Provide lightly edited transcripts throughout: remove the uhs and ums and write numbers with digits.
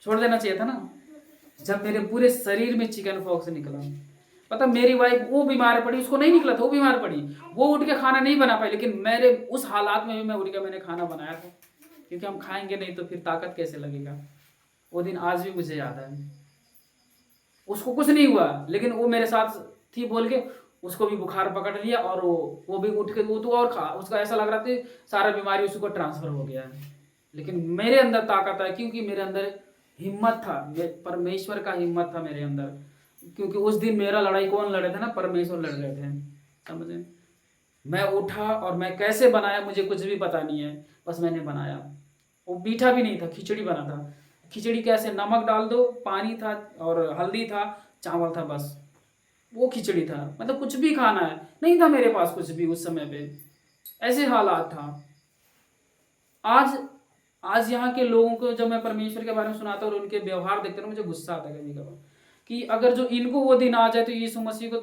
छोड़ देना चाहिए था ना। जब मेरे पूरे शरीर में चिकन पॉक्स निकला, पता मेरी वाइफ वो बीमार पड़ी, उसको नहीं निकला था, वो बीमार पड़ी, वो उठ के खाना नहीं बना पाई, लेकिन मेरे उस हालात में भी मैं उठ के मैंने खाना बनाया था, क्योंकि हम खाएंगे नहीं तो फिर ताकत कैसे लगेगा। वो दिन आज भी मुझे याद है। उसको कुछ नहीं हुआ, लेकिन वो मेरे साथ थी बोल के उसको भी बुखार पकड़ लिया, और वो भी उठ के वो तो और खा, उसका ऐसा लग रहा था सारा बीमारी उसको ट्रांसफर हो गया है। लेकिन मेरे अंदर ताकत है, क्योंकि मेरे अंदर हिम्मत था, परमेश्वर का हिम्मत था मेरे अंदर। क्योंकि उस दिन मेरा लड़ाई कौन लड़े थे ना, परमेश्वर लड़ रहे थे, समझे। मैं उठा और मैं कैसे बनाया मुझे कुछ भी पता नहीं है, बस मैंने बनाया। वो मीठा भी नहीं था, खिचड़ी बना था। खिचड़ी कैसे, नमक डाल दो, पानी था और हल्दी था, चावल था, बस वो खिचड़ी था। मतलब कुछ भी खाना है नहीं था मेरे पास कुछ भी उस समय पे, ऐसे हालात था। आज आज यहाँ के लोगों को जब मैं परमेश्वर के बारे में सुनाता हूँ और उनके व्यवहार देखते ना, मुझे गुस्सा आता है कभी कभार, कि अगर जो इनको वो दिन आ जाए तो यीशु मसीह को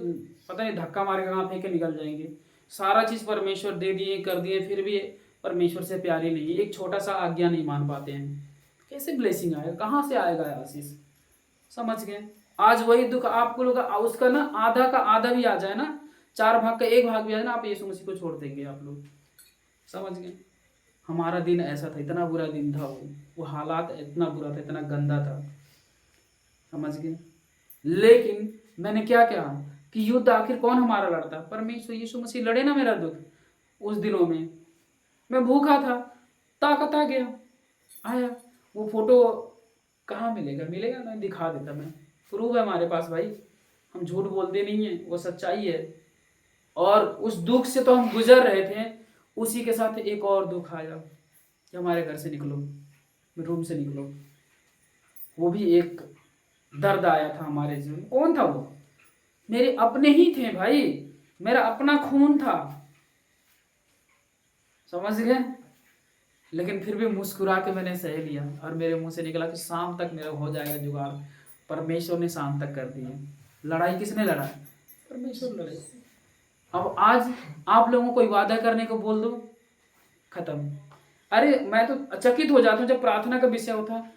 पता नहीं धक्का मार के कहाँ फेंक के निकल जाएंगे। सारा चीज परमेश्वर दे दिए, कर दिए, फिर भी परमेश्वर से प्यारी नहीं है, एक छोटा सा आज्ञा नहीं मान पाते हैं। कैसे ब्लेसिंग आएगा, कहाँ से आएगा आशीष, समझ गए। आज वही दुख आपको लोग उसका ना आधा का आधा भी आ जाए ना, 4 भाग का 1 भाग भी आ जाए ना, आप यीशु मसीह को छोड़ देंगे आप लोग, समझ गए। हमारा दिन ऐसा था, इतना बुरा दिन था, वो हालात इतना बुरा था, इतना गंदा था, समझ गए। लेकिन मैंने क्या कहा कि युद्ध आखिर कौन हमारा लड़ता, परमेश्वर यीशु मसीह लड़े ना मेरा दुख। उस दिनों में मैं भूखा था, ताकत आ गया, आया। वो फोटो कहाँ मिलेगा, मिलेगा मैं दिखा देता, मैं प्रूफ है हमारे पास भाई, हम झूठ बोलते नहीं है, वो सच्चाई है। और उस दुख से तो हम गुजर रहे थे, उसी के साथ एक और दुख आया कि हमारे घर से निकलो, रूम से निकलो। वो भी एक दर्द आया था हमारे जीवन। कौन था वो, मेरे अपने ही थे भाई, मेरा अपना खून था, समझ गए। लेकिन फिर भी मुस्कुरा के मैंने सह लिया, और मेरे मुंह से निकला कि शाम तक मेरा हो जाएगा जुगाड़। परमेश्वर ने शाम तक कर दिए। लड़ाई किसने लड़ा, परमेश्वर लड़े। अब आज आप लोगों को वादा करने को बोल दो, खत्म। अरे मैं तो चकित हो जाता हूँ जब प्रार्थना का विषय होता है,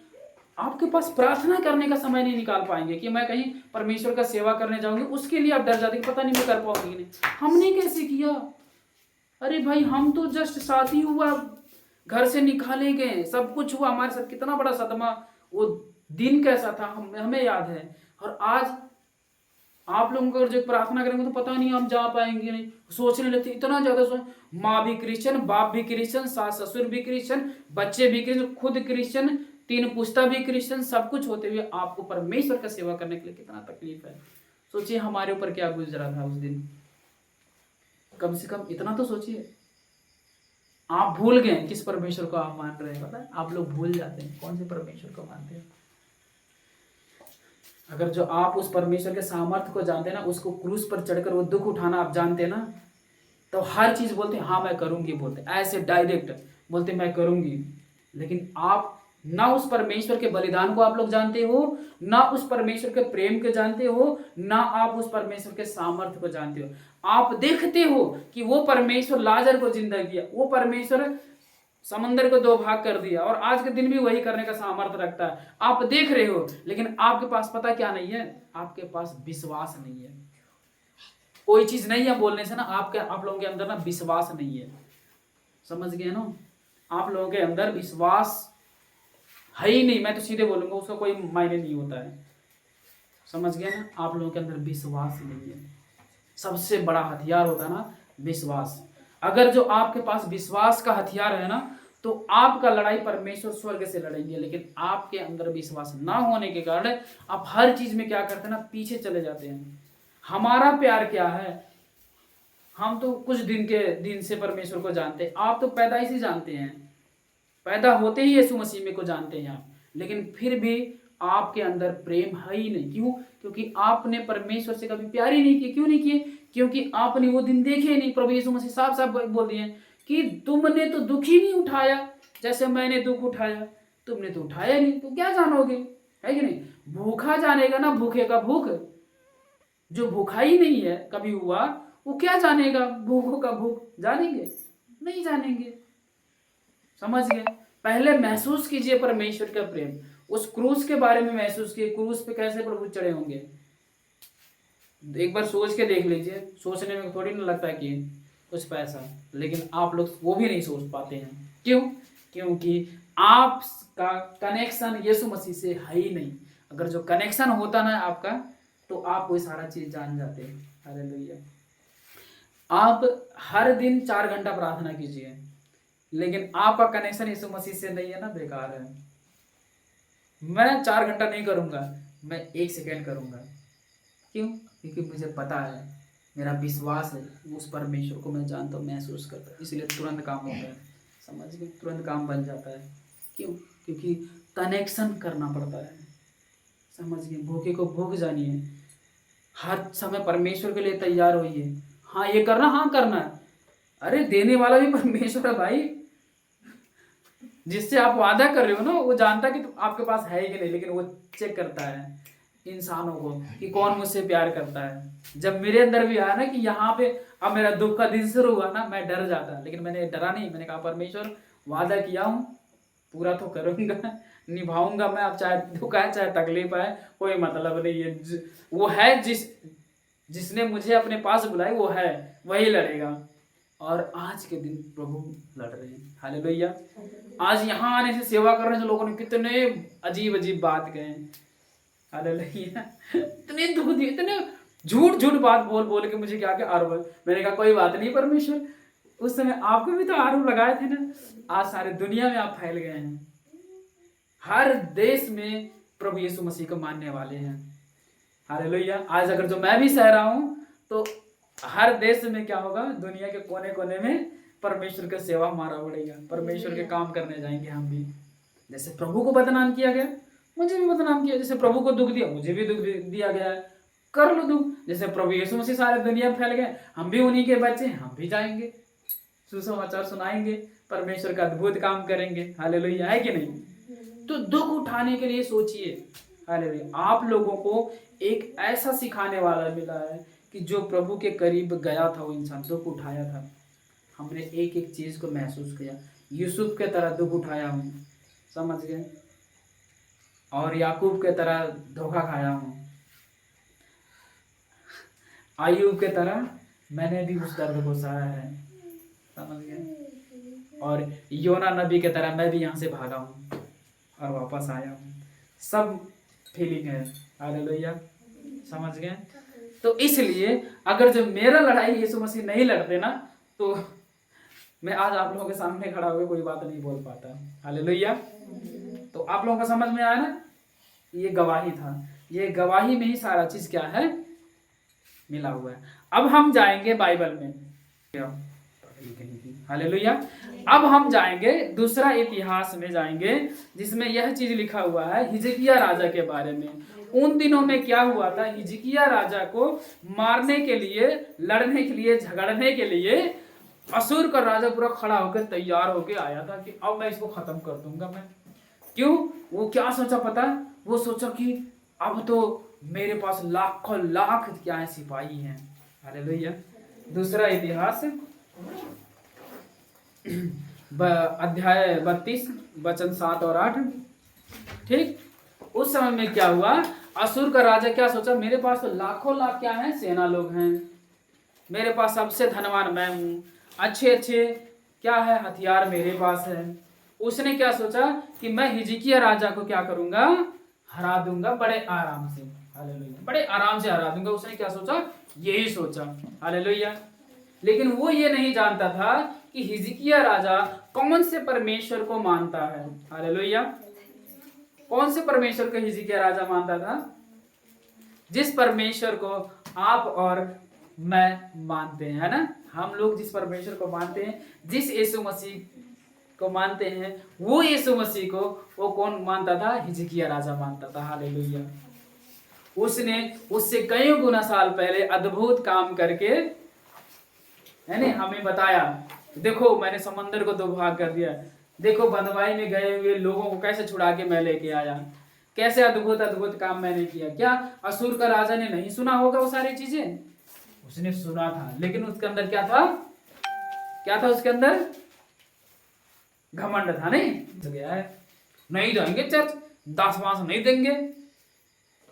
आपके पास प्रार्थना करने का समय नहीं निकाल पाएंगे कि मैं कहीं परमेश्वर का सेवा करने जाऊंगी, उसके लिए आप डर जाते कि पता नहीं मैं कर पाऊंगी नहीं, हमने कैसे किया। अरे भाई हम तो जस्ट शादी हुआ, घर से निकाले गए, सब कुछ हुआ हमारे साथ, कितना बड़ा सदमा, वो दिन कैसा था हमें याद है। और आज आप लोगों को जो प्रार्थना करेंगे तो पता नहीं हम जा पाएंगे नहीं, सोचने लगते इतना ज्यादा सोच। माँ भी क्रिश्चियन, बाप भी क्रिश्चियन, सास ससुर भी क्रिश्चियन, बच्चे भी क्रिश्चियन, खुद क्रिश्चियन, 3 पुस्ता भी क्रिश्चियन, सब कुछ होते हुए आपको परमेश्वर का सेवा करने के लिए कितना तकलीफ है। सोचिए हमारे ऊपर क्या गुजरा था उस दिन, कम से कम इतना तो सोचिए। आप भूल गए किस परमेश्वर को आप मान रहे हैं, पता है आप लोग भूल जाते हैं कौन से परमेश्वर को मानते हैं। अगर जो आप उस परमेश्वर के सामर्थ्य को जानते हैं ना, उसको क्रूस पर चढ़कर वो दुख उठाना आप जानते हैं ना, तो हर चीज बोलते हैं हाँ मैं करूंगी, बोलते ऐसे डायरेक्ट बोलते मैं करूंगी। लेकिन आप ना उस परमेश्वर के बलिदान को आप लोग जानते हो, ना उस परमेश्वर के प्रेम को जानते हो, ना आप उस परमेश्वर के सामर्थ्य को जानते हो। आप देखते हो कि वो परमेश्वर लाजर को जिंदा किया, वो परमेश्वर समंदर को 2 भाग कर दिया, और आज के दिन भी वही करने का सामर्थ्य रखता है, आप देख रहे हो। लेकिन आपके पास पता क्या नहीं है, आपके पास विश्वास नहीं है। कोई चीज नहीं है बोलने से ना, आप लोगों के अंदर ना विश्वास नहीं है, समझ गए ना। आप लोगों के अंदर विश्वास है ही नहीं, मैं तो सीधे बोलूंगा उसका कोई मायने नहीं होता है, समझ गए ना। आप लोगों के अंदर विश्वास नहीं है, सबसे बड़ा हथियार होता है ना विश्वास। अगर जो आपके पास विश्वास का हथियार है ना, तो आपका लड़ाई परमेश्वर स्वर्ग से लड़ेंगे। लेकिन आपके अंदर विश्वास ना होने के कारण आप हर चीज में क्या करते हैं ना, पीछे चले जाते हैं। हमारा प्यार क्या है, हम तो कुछ दिन से परमेश्वर को जानते हैं, आप तो पैदाइश ही जानते हैं, पैदा होते ही यीशु मसीह में को जानते हैं आप। लेकिन फिर भी आपके अंदर प्रेम है ही नहीं, क्यों? क्योंकि आपने परमेश्वर से कभी प्यार ही नहीं किया। क्यों नहीं किए? क्योंकि आपने वो दिन देखे ही नहीं। प्रभु यीशु मसीह साफ साफ बोल दिए कि तुमने तो दुख ही नहीं उठाया जैसे मैंने दुख उठाया, तुमने तो उठाया नहीं, तो क्या जानोगे, है कि नहीं। भूखा जानेगा ना भूखे का भूख, जो भूखा ही नहीं है कभी हुआ, वो क्या जानेगा भूखों का भूख, जानेंगे नहीं जानेंगे, समझ गए। पहले महसूस कीजिए परमेश्वर का प्रेम, उस क्रूस के बारे में महसूस किए, क्रूस पे कैसे प्रभु चढ़े होंगे। एक बार सोच के देख लीजिए, सोचने में थोड़ी ना लगता है कि कुछ पैसा, लेकिन आप लोग वो भी नहीं सोच पाते हैं। क्यों? क्योंकि आपका कनेक्शन यीशु मसीह से है ही नहीं। अगर जो कनेक्शन होता ना आपका, तो आप कोई सारा चीज जान जाते हैं। हालेलुया। आप हर दिन 4 घंटा प्रार्थना कीजिए, लेकिन आपका कनेक्शन यीशु मसीह से नहीं है ना, बेकार है। मैं 4 घंटा नहीं करूंगा, मैं 1 सेकेंड करूंगा। क्यों? क्योंकि मुझे पता है, मेरा विश्वास है उस परमेश्वर को मैं जानता हूँ, महसूस करता हूँ, इसलिए तुरंत काम होता है। समझ गए? तुरंत काम बन जाता है। क्यों? क्योंकि कनेक्शन करना पड़ता है। समझ गए? भूखे को भूख जानिए, हर समय परमेश्वर के लिए तैयार होइए। हाँ ये करना, हाँ करना है। अरे देने वाला भी परमेश्वर है भाई। जिससे आप वादा कर रहे हो ना, वो जानता है कि आपके पास है कि नहीं, लेकिन वो चेक करता है इंसानों को कि कौन मुझसे प्यार करता है। जब मेरे अंदर भी आया ना कि यहाँ पे अब मेरा दुख का दिन शुरू हुआ ना, मैं डर जाता, लेकिन मैंने डरा नहीं। मैंने कहा परमेश्वर वादा किया हूँ, पूरा तो करूंगा, निभाऊंगा मैं। अब चाहे दुख आए चाहे तकलीफ आए, कोई मतलब नहीं है। वो है जिसने मुझे अपने पास बुलाई, वो है, वही लड़ेगा। और आज के दिन प्रभु लड़ रहे हैं। हालेलुया। आज यहाँ आने से, सेवा करने से लोगों ने कितने अजीब अजीब बात कहे। हालेलुया। इतने दुख दिए, इतने झूठ झूठ बात बोल बोल के मुझे क्या क्या आरोप। मैंने कहा कोई बात नहीं परमेश्वर, उस समय आपको भी तो आरोप लगाए थे ना। आज सारे दुनिया में आप फैल गए हैं, हर देश में प्रभु यीशु मसीह को मानने वाले हैं। हालेलुया। आज अगर जो मैं भी सह रहा हूं, तो हर देश में क्या होगा, दुनिया के कोने कोने में परमेश्वर का सेवा हमारा बढ़ेगा, परमेश्वर के काम करने जाएंगे हम भी। जैसे प्रभु को बदनाम किया गया, मुझे भी बदनाम किया। जैसे प्रभु को दुख दिया, मुझे भी दुख दिया गया है, कर लो दुख। जैसे प्रभु यीशु मसीह सारे दुनिया में फैल गए, हम भी उन्हीं के बच्चे, हम भी जाएंगे, सुसमाचार सुनाएंगे, परमेश्वर का अद्भुत काम करेंगे। हालेलुया। है कि नहीं? तो दुख उठाने के लिए सोचिए। हालेलुया। आप लोगों को एक ऐसा सिखाने वाला मिला है कि जो प्रभु के करीब गया था, वो इंसान दुख उठाया था। हमने एक एक चीज को महसूस किया। यूसुफ के तरह दुख उठाया हूँ, समझ गए, और याकूब के तरह धोखा खाया हूँ, आयूब के तरह मैंने भी उस दर्द को सहा है, समझ गए, और योना नबी के तरह मैं भी यहाँ से भागा हूँ और वापस आया हूँ। सब फीलिंग है। हालेलुया। समझ गए? तो इसलिए अगर जो मेरा लड़ाई यीशु मसीह नहीं लड़ते ना, तो मैं आज आप लोगों के सामने खड़ा होकर कोई बात नहीं बोल पाता। हालेलुया। तो आप लोगों को समझ में आया ना, ये गवाही था। ये गवाही में ही सारा चीज क्या है, मिला हुआ है। अब हम जाएंगे बाइबल में, हालेलुया। अब हम जाएंगे दूसरा इतिहास में जाएंगे, जिसमें यह चीज लिखा हुआ है हिजकिय्याह राजा के बारे में। उन दिनों में क्या हुआ था, हिजकिय्याह राजा को मारने के लिए, लड़ने के लिए, झगड़ने के लिए असूर का राजा पूरा खड़ा होकर तैयार होकर आया था कि अब मैं इसको खत्म कर दूंगा मैं। क्यों? वो क्या सोचा पता है? वो सोचा कि अब तो मेरे पास लाखों लाख क्या है, सिपाही हैं। हालेलुया। दूसरा इतिहास अध्याय 32 वचन 7 और 8। ठीक, उस समय में क्या हुआ, असुर का राजा क्या सोचा, मेरे पास तो लाखों लाख क्या है, सेना लोग हैं, मेरे पास सबसे धनवान मैं हूँ, अच्छे अच्छे क्या है हथियार मेरे पास है। उसने क्या सोचा कि मैं हिजकिय्याह राजा को क्या करूंगा, हरा दूंगा बड़े आराम से। हालेलुया। बड़े आराम से हरा दूंगा, उसने क्या सोचा, यही सोचा। हालेलुया। लेकिन वो ये नहीं जानता था कि हिजकिय्याह राजा कौन से परमेश्वर को मानता है। हालेलुया। कौन से परमेश्वर को हिजकिय्याह राजा मानता था? जिस परमेश्वर को आप और मैं मानते हैं, है ना। हम लोग जिस परमेश्वर को मानते हैं, जिस यीशु मसीह को मानते हैं, वो यीशु मसीह को वो कौन मानता था, हिजकिय्याह राजा मानता था। हालेलुया। उसने उससे कई गुना साल पहले अद्भुत काम करके, है ना, हमें बताया, देखो मैंने समंदर को 2 भाग कर दिया, देखो बंधुआई में गए हुए लोगों को कैसे छुड़ा के मैं लेके आया, कैसे अद्भुत अद्भुत काम मैंने किया। क्या असुर का राजा ने नहीं सुना होगा वो सारी चीजें? उसने सुना था, लेकिन उसके अंदर क्या था, क्या था उसके अंदर? घमंड था। नहीं गया है, नहीं जाएंगे चर्च, दसवांश नहीं देंगे,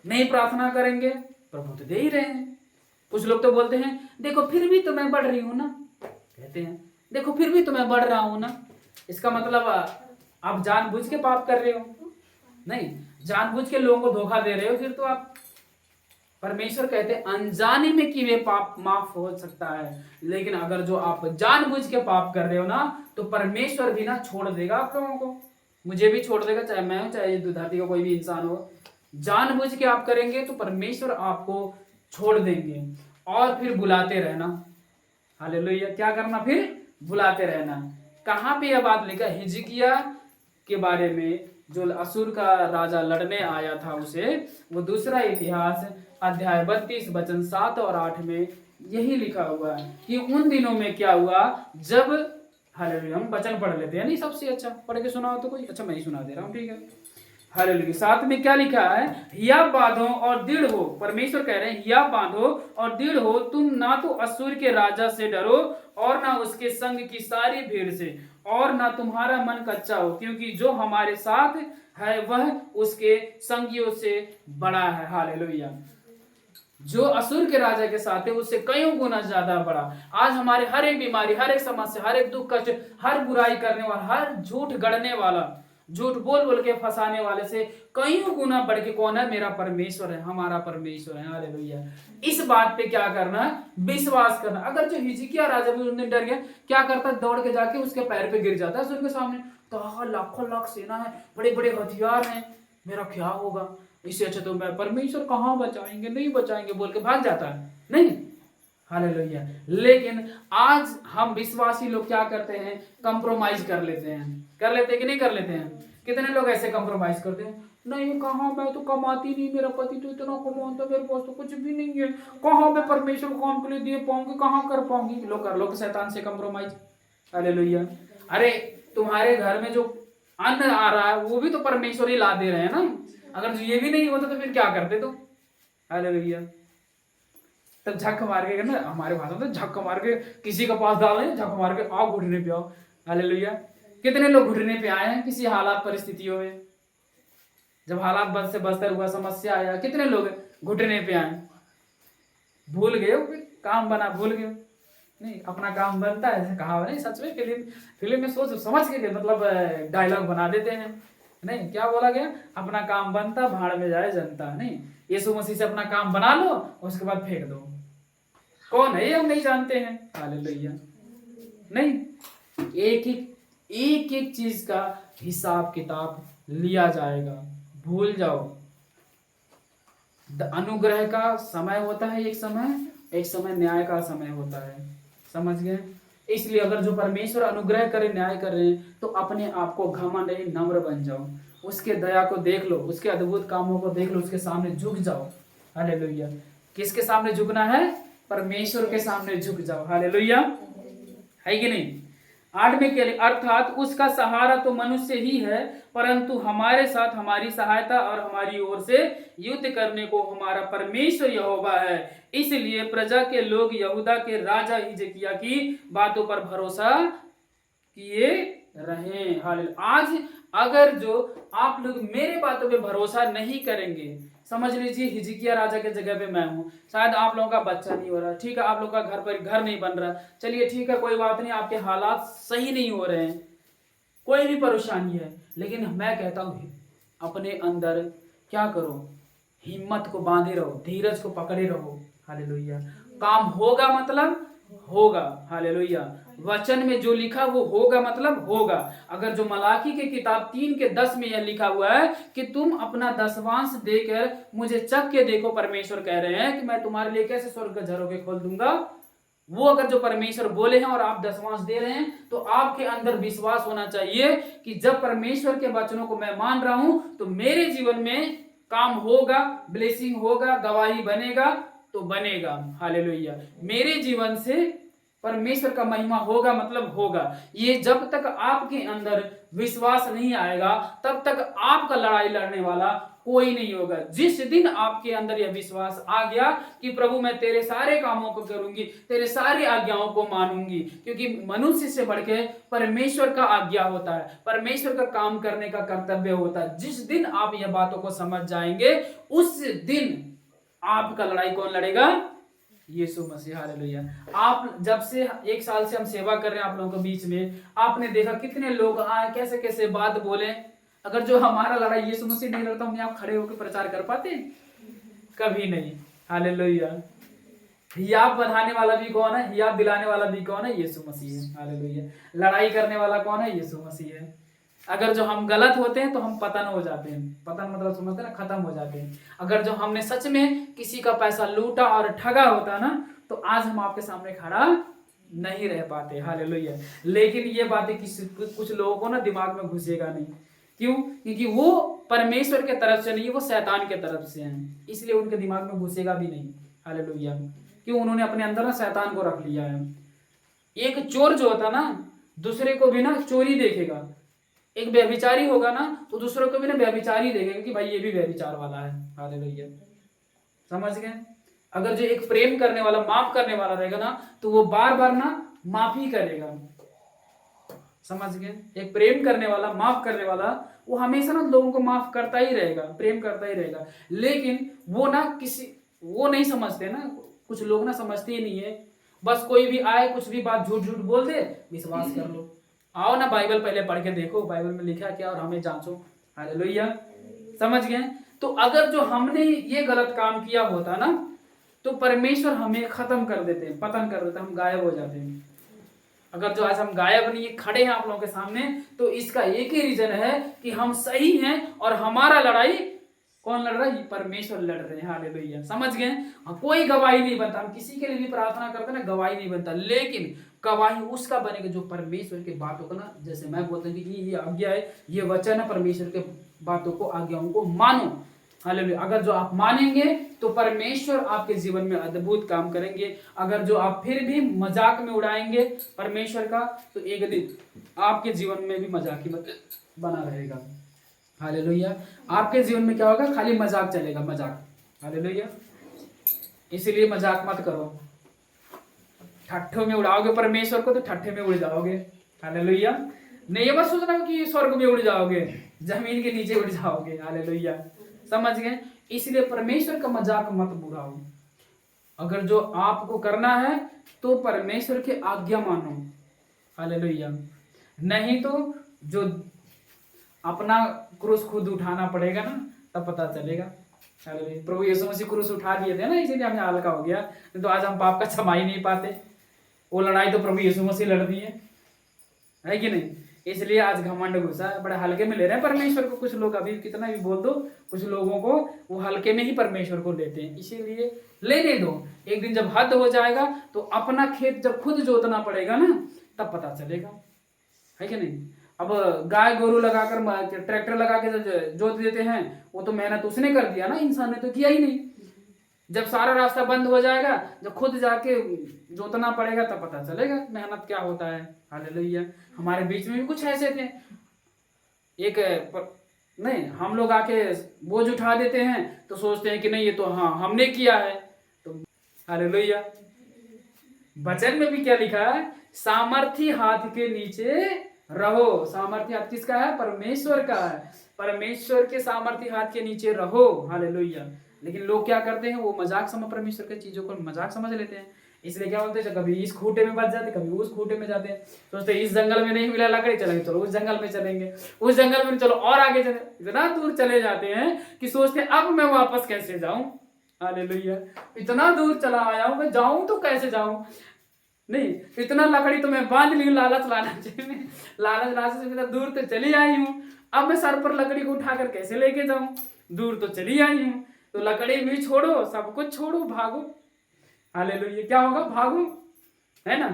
नहीं प्रार्थना करेंगे, प्रभु तो दे ही रहे हैं। कुछ लोग तो बोलते हैं देखो फिर भी तो मैं बढ़ रही हूं ना, कहते हैं देखो फिर भी तो मैं बढ़ रहा हूं ना। इसका मतलब आप जानबूझ के पाप कर रहे हो? नहीं, जानबूझ के लोगों को धोखा दे रहे हो फिर तो आप। परमेश्वर कहते हैं अनजाने में कि वे पाप माफ हो सकता है, लेकिन अगर जो आप जानबूझ के पाप कर रहे हो ना, तो परमेश्वर भी ना छोड़ देगा आप लोगों को, मुझे भी छोड़ देगा, चाहे मैं हूं चाहे धरती का कोई भी इंसान हो। जानबूझ के आप करेंगे तो परमेश्वर आपको छोड़ देंगे। और फिर बुलाते रहना, हालेलुया। क्या करना? फिर बुलाते रहना। कहां पे यह बात लिखा? हिजकिया के बारे में, जो असुर का राजा लड़ने आया था उसे, वो दूसरा इतिहास अध्याय 32 वचन 7 और 8 में यही लिखा हुआ है कि उन दिनों में क्या हुआ जब, हालेलुया। हम वचन पढ़ लेते हैं, नहीं सबसे अच्छा पढ़ के सुनाओ तो कोई, अच्छा मैं ही सुना दे रहा हूँ, ठीक है। हालेलुया। साथ में क्या लिखा है? हिया बांधो और दृढ़ हो। परमेश्वर कह रहे हैं हिया बांधो और दृढ़ हो, तुम ना तो असुर के राजा से डरो और ना उसके संग की सारी भीड़ से, और ना तुम्हारा मन कच्चा हो, क्योंकि जो हमारे साथ है वह उसके संगियों से बड़ा है। हालेलुया। जो असुर के राजा के साथ है उससे कईयों गुना ज्यादा बड़ा। आज हमारे हर एक बीमारी, हर एक समस्या, हर एक दुख कष्ट, हर बुराई करने वाला, हर झूठ गढ़ने वाला, झूठ बोल बोल के फंसाने वाले से कईयों गुना बढ़ के कौन है? मेरा परमेश्वर है, हमारा परमेश्वर है। हालेलुया। इस बात पे क्या करना? विश्वास करना। अगर जो हिजकिया राजा भी उस दिन डर गया, क्या करता? दौड़ के जाके उसके पैर पे गिर जाता है असुर के सामने। तो लाखों लाख सेना है, बड़े बड़े हथियार हैं, मेरा क्या होगा? इससे अच्छा तो मैं, परमेश्वर कहाँ बचाएंगे, नहीं बचाएंगे बोल के भाग जाता है, नहीं। हालेलुया। लेकिन आज हम विश्वासी लोग क्या करते हैं? कंप्रोमाइज कर लेते हैं। कर लेते हैं कि नहीं कर लेते हैं? कितने लोग ऐसे कंप्रोमाइज करते हैं? नहीं, कहाँ, मैं तो कमाती नहीं, मेरा पति तो इतना कमाता, मेरे पास तो कुछ भी नहीं है, कहाँ मैं परमेश्वर को काम के लिए दे पाऊंगी, कहाँ कर पाऊंगी। लोग कर लो शैतान से कंप्रोमाइज। हालेलुया। अरे तुम्हारे घर में जो अन्न आ रहा है वो भी तो परमेश्वर ही ला दे रहे हैं ना। अगर ये भी नहीं होता तो फिर क्या करते तुम? हालेलुया। तब झक मार के ना, हमारे भाषा में झक मार के किसी का पास डालें, झक मार के आओ घुटने पे आओ। हालेलुया। कितने लोग घुटने पे आए हैं किसी हालात परिस्थितियों में? जब हालात बद से बदतर हुआ, समस्या आया, कितने लोग घुटने पे आए? भूल गए हो काम बना, भूल गए? नहीं, अपना काम बनता है, कहा नहीं, सच में फिल्म में सोच समझ के मतलब डायलॉग बना देते हैं। नहीं, क्या बोला गया? अपना काम बनता भाड़ में जाए जनता। नहीं, यीशु मसीह से अपना काम बना लो, उसके बाद फेंक दो। कौन है ये हम नहीं जानते हैं। हालेलुया। नहीं, एक एक चीज का हिसाब किताब लिया जाएगा, भूल जाओ। अनुग्रह का समय होता है एक समय न्याय का समय होता है, समझ गए? इसलिए अगर जो परमेश्वर अनुग्रह करे, न्याय करे, तो अपने आप को घमंड नहीं, नम्र बन जाओ, उसके दया को देख लो, उसके अद्भुत कामों को देख लो, उसके सामने झुक जाओ। हालेलुया। किसके सामने झुकना है? परमेश्वर के सामने झुक जाओ। हालेलुया। है कि नहीं? 8वें के लिए, अर्थात उसका सहारा तो मनुष्य ही है, परंतु हमारे साथ हमारी सहायता और हमारी ओर से युद्ध करने को हमारा परमेश्वर यहोवा है। इसलिए प्रजा के लोग यहूदा के राजा हिजकिय्याह की बातों पर भरोसा किए रहें। हालेलुया। आज अगर जो आप लोग मेरे बातों पे भरोसा नहीं करेंगे, समझ लीजिए हिजकिय्याह राजा के जगह पे मैं हूँ। शायद आप लोगों का बच्चा नहीं हो रहा, ठीक है, आप लोगों का घर नहीं बन रहा, चलिए ठीक है, कोई बात नहीं, आपके हालात सही नहीं हो रहे हैं, कोई भी परेशानी है, लेकिन मैं कहता हूँ अपने अंदर क्या करो? हिम्मत को बांधे रहो, धीरज को पकड़े रहो। हालेलुया। काम होगा मतलब होगा। हालेलुया। वचन में जो लिखा वो होगा मतलब होगा। अगर जो मलाकी के किताब 3:10 में यह लिखा हुआ है कि तुम अपना दसवांश देकर मुझे चख के देखो, परमेश्वर कह रहे हैं कि मैं तुम्हारे लिए कैसे स्वर्ग के झरोखे खोल दूंगा, वो अगर जो परमेश्वर बोले हैं और आप दसवांश दे रहे हैं, तो आपके अंदर विश्वास होना चाहिए कि जब परमेश्वर के वचनों को मैं मान रहा हूं तो मेरे जीवन में काम होगा, ब्लेसिंग होगा, गवाही बनेगा तो बनेगा। हालेलुया। मेरे जीवन से परमेश्वर का महिमा होगा मतलब होगा। ये जब तक आपके अंदर विश्वास नहीं आएगा तब तक आपका लड़ाई लड़ने वाला कोई नहीं होगा। जिस दिन आपके अंदर यह विश्वास आ गया कि प्रभु मैं तेरे सारे कामों को करूंगी, तेरे सारी आज्ञाओं को मानूंगी, क्योंकि मनुष्य से बढ़ के परमेश्वर का आज्ञा होता है, परमेश्वर का काम करने का कर्तव्य होता है। जिस दिन आप यह बातों को समझ जाएंगे, उस दिन आपका लड़ाई कौन लड़ेगा? यीशु मसीह। हालेलुया। आप जब से 1 साल से हम सेवा कर रहे हैं आप लोगों के बीच में, आपने देखा कितने लोग आए, कैसे कैसे बात बोले। अगर जो हमारा लड़ाई यीशु मसीह नहीं लड़ता, हम यहाँ खड़े होकर प्रचार कर पाते? कभी नहीं। हालेलुया। हियाब बंधाने वाला भी कौन है? हियाब दिलाने वाला भी कौन है? यीशु मसीह है। हालेलुया। लड़ाई करने वाला कौन है? यीशु मसीह है। अगर जो हम गलत होते हैं तो हम पतन हो जाते हैं। पतन मतलब समझते हैं ना, खत्म हो जाते हैं। अगर जो हमने सच में किसी का पैसा लूटा और ठगा होता ना, तो आज हम आपके सामने खड़ा नहीं रह पाते। हालेलुया। लेकिन ये बातें कुछ लोगों को ना दिमाग में घुसेगा नहीं। क्यों? क्योंकि वो परमेश्वर के तरफ से नहीं, वो शैतान के तरफ से हैं, इसलिए उनके दिमाग में घुसेगा भी नहीं। हालेलुया। क्यों? उन्होंने अपने अंदर ना शैतान को रख लिया है। एक चोर जो होता ना, दूसरे को भी ना चोरी देखेगा। एक व्यभिचारी होगा ना, तो दूसरों को भी ना व्यभिचारी देखेगा कि भाई ये भी व्यभिचार वाला है। हालेलुया। समझ गए? अगर जो एक प्रेम करने वाला, माफ करने वाला रहेगा ना, तो वो बार बार ना माफी करेगा। समझ गए? एक प्रेम करने वाला, माफ करने वाला, वो हमेशा ना लोगों को माफ करता ही रहेगा, प्रेम करता ही रहेगा। लेकिन वो ना वो नहीं समझते ना, कुछ लोग ना समझते ही नहीं है। बस कोई भी आए, कुछ भी बात झूठ झूठ बोल दे, विश्वास कर लो। आओ ना बाइबल पहले पढ़ के देखो, बाइबल में लिखा क्या, और हमें जांचो। हालेलुया। समझ गए? तो अगर जो हमने ये गलत काम किया होता ना, तो परमेश्वर हमें खत्म कर देते हैं, पतन कर देते हैं, हम गायब हो जाते हैं। अगर जो आज हम गायब नहीं, खड़े हैं आप लोगों के सामने, तो इसका एक ही रीजन है कि हम सही हैं और हमारा लड़ाई कौन लड़ रहा है? परमेश्वर लड़ रहे हैं। हालेलुया। समझ गए? कोई गवाही नहीं बनता। हम किसी के लिए भी प्रार्थना करते ना, गवाही नहीं बनता, लेकिन गवाही उसका बनेगा जो परमेश्वर के बातों को ना, जैसे मैं बोलता हूँ कि ये आज्ञा है, ये वचन है, परमेश्वर के बातों को, आज्ञाओं को मानो। हालेलुया। अगर जो आप मानेंगे तो परमेश्वर आपके जीवन में अद्भुत काम करेंगे। अगर जो आप फिर भी मजाक में उड़ाएंगे परमेश्वर का, तो एक दिन आपके जीवन में भी मजाक ही बना रहेगा। हालेलुया। आपके जीवन में क्या होगा? खाली मजाक चलेगा, मजाक। हालेलुया। इसीलिए मजाक मत करो। ठट्ठों में उड़ाओगे परमेश्वर को तो ठट्ठे में उड़ जाओगे। हालेलुया। नहीं ये मत सोचना कि स्वर्ग में उड़ जाओगे, जमीन के नीचे उड़ जाओगे। हालेलुया। समझ गए? इसलिए परमेश्वर का मजाक मत बुराओ। अगर जो आपको करना है तो परमेश्वर की आज्ञा मानो। हालेलुया। नहीं तो जो अपना क्रूस खुद उठाना पड़ेगा ना, तब पता चलेगा। हालेलुया। प्रभु यीशु मसीह क्रूस उठा दिए थे ना, इसीलिए हमें हल्का हो गया। तो आज हम पाप का क्षमा ही नहीं पाते। वो लड़ाई तो प्रभु यीशु मसीह लड़ दी है कि नहीं? इसलिए आज घमंड घुसा है, बड़े हल्के में ले रहे हैं परमेश्वर को। कुछ लोग अभी कितना भी बोल दो, कुछ लोगों को वो हल्के में ही परमेश्वर को लेते हैं। इसीलिए लेने दो। एक दिन जब हद हो जाएगा तो अपना खेत जब खुद जोतना पड़ेगा ना, तब पता चलेगा, है कि नहीं? अब गाय गोरू लगाकर, ट्रैक्टर लगा के जोत देते हैं, वो तो मेहनत उसने कर दिया ना, इंसान ने तो किया ही नहीं। जब सारा रास्ता बंद हो जाएगा, जब खुद जाके जोतना पड़ेगा, तब पता चलेगा मेहनत क्या होता है। हालेलुया। हमारे बीच में भी कुछ ऐसे थे, नहीं, हम लोग आके बोझ उठा देते हैं तो सोचते हैं कि नहीं ये तो हाँ हमने किया है। तो हालेलुया। वचन में भी क्या लिखा है? सामर्थी हाथ के नीचे रहो। सामर्थी हाथ किसका है? परमेश्वर का है। परमेश्वर के सामर्थी हाथ के नीचे रहो। हालेलुया। लेकिन लोग क्या करते हैं? वो मजाक समझ, परमेश्वर के चीजों को मजाक समझ लेते हैं। इसलिए क्या बोलते हैं, कभी इस खूंटे में बच जाते, कभी उस खूंटे में जाते हैं। सोचते इस जंगल में नहीं मिला लकड़ी, चलेंगे चलो उस जंगल में चलेंगे, उस जंगल में चलो और आगे चले। इतना दूर चले जाते हैं कि सोचते हैं अब मैं वापस कैसे जाऊं। हालेलुया। इतना दूर चला आया हूं, मैं जाऊं तो कैसे जाऊं? नहीं, इतना लकड़ी तो मैं बांध ली, लालच में लालच से मैं दूर तो चली आई हूँ। अब मैं सर पर लकड़ी को उठाकर कैसे लेके जाऊं? दूर तो चली आई हूँ। तो लकड़ी भी छोड़ो, सब कुछ छोड़ो, भागो। हालेलुया। क्या होगा? भागो, है ना?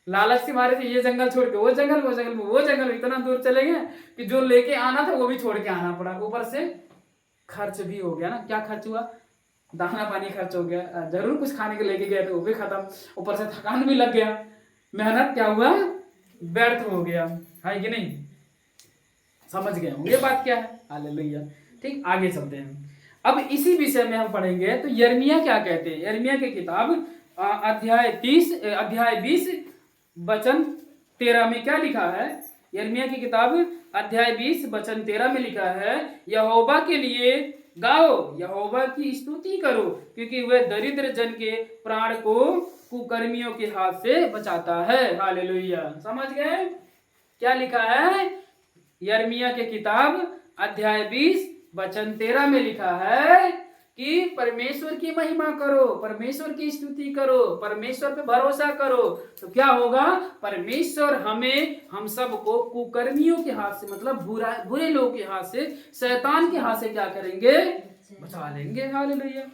लालच के मारे से ये जंगल छोड़ के वो जंगल, वो जंगल में वो जंगल, इतना दूर चले गए कि जो लेके आना था वो भी छोड़ के आना पड़ा। ऊपर से खर्च भी हो गया ना। क्या खर्च हुआ? दाना पानी खर्च हो गया। जरूर कुछ खाने के लेके गए थे, वो भी खत्म। ऊपर से थकान भी लग गया। मेहनत क्या हुआ? व्यर्थ हो गया, है कि नहीं? समझ गए होंगे बात क्या है। हालेलुया। ठीक, आगे चलते हैं। अब इसी विषय में हम पढ़ेंगे तो यिर्मयाह क्या कहते हैं। यिर्मयाह की किताब अध्याय 20 वचन 13 में क्या लिखा है। यिर्मयाह की किताब अध्याय 20 वचन 13 में लिखा है, यहोवा के लिए गाओ, यहोवा की स्तुति करो, क्योंकि वह दरिद्र जन के प्राण को कुकर्मियों के हाथ से बचाता है। हालेलुया, समझ गए क्या लिखा है। यिर्मयाह की किताब अध्याय 20 वचन 13 में लिखा है कि परमेश्वर की महिमा करो, परमेश्वर की स्तुति करो, परमेश्वर पे भरोसा करो, तो क्या होगा, परमेश्वर हम सबको कुकर्मियों के हाथ से, मतलब बुरे लोगों के हाथ से, शैतान के हाथ से क्या करेंगे, बचा लेंगे। हालेलुया।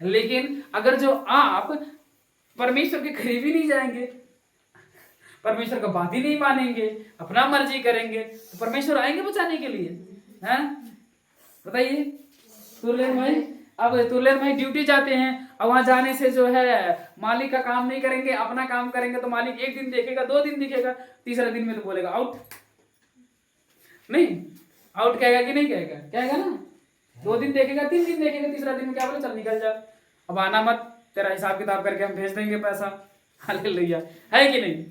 लेकिन अगर जो आप परमेश्वर के करीब ही नहीं जाएंगे, परमेश्वर का बात ही नहीं मानेंगे, अपना मर्जी करेंगे, तो परमेश्वर आएंगे बचाने के लिए, हैं? बताइए। तुलेर भाई, अब तुलेर भाई ड्यूटी जाते हैं, और वहां जाने से जो है मालिक का काम नहीं करेंगे, अपना काम करेंगे, तो मालिक एक दिन देखेगा, 2 दिन दिखेगा, तीसरा दिन में तो बोलेगा आउट। नहीं, आउट कहेगा कि नहीं कहेगा, कहेगा ना। 2 दिन देखेगा, 3 दिन देखेगा, तीसरा दिन में क्या बोले, चल निकल जा, अब आना मत, तेरा हिसाब किताब करके हम भेज देंगे पैसा। हालेलुया, है कि नहीं।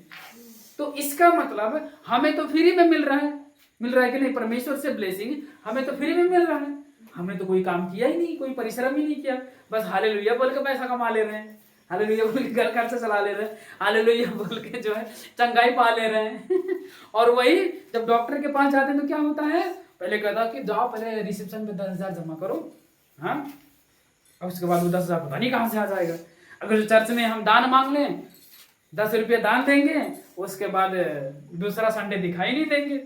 तो इसका मतलब हमें तो फ्री में मिल रहा है कि नहीं, परमेश्वर से ब्लेसिंग हमें तो फ्री में मिल रहा है, हमने तो कोई काम किया ही नहीं, कोई परिश्रम ही नहीं किया, बस हालेलुया बोल के पैसा कमा ले रहे हैं, हालेलुया बोल के घर खर्च चला ले रहे हैं, हालेलुया बोल के जो है चंगाई पा ले रहे हैं। और वही जब डॉक्टर के पास जाते हैं तो क्या होता है, पहले कहता कि जाओ पहले रिसेप्शन पे 10,000 जमा करो, हाँ, और उसके बाद वो 10,000 पता नहीं कहाँ से आ जाएगा। अगर चर्च में हम दान मांग लें, 10 रुपये दान देंगे, उसके बाद दूसरा संडे दिखाई नहीं देंगे,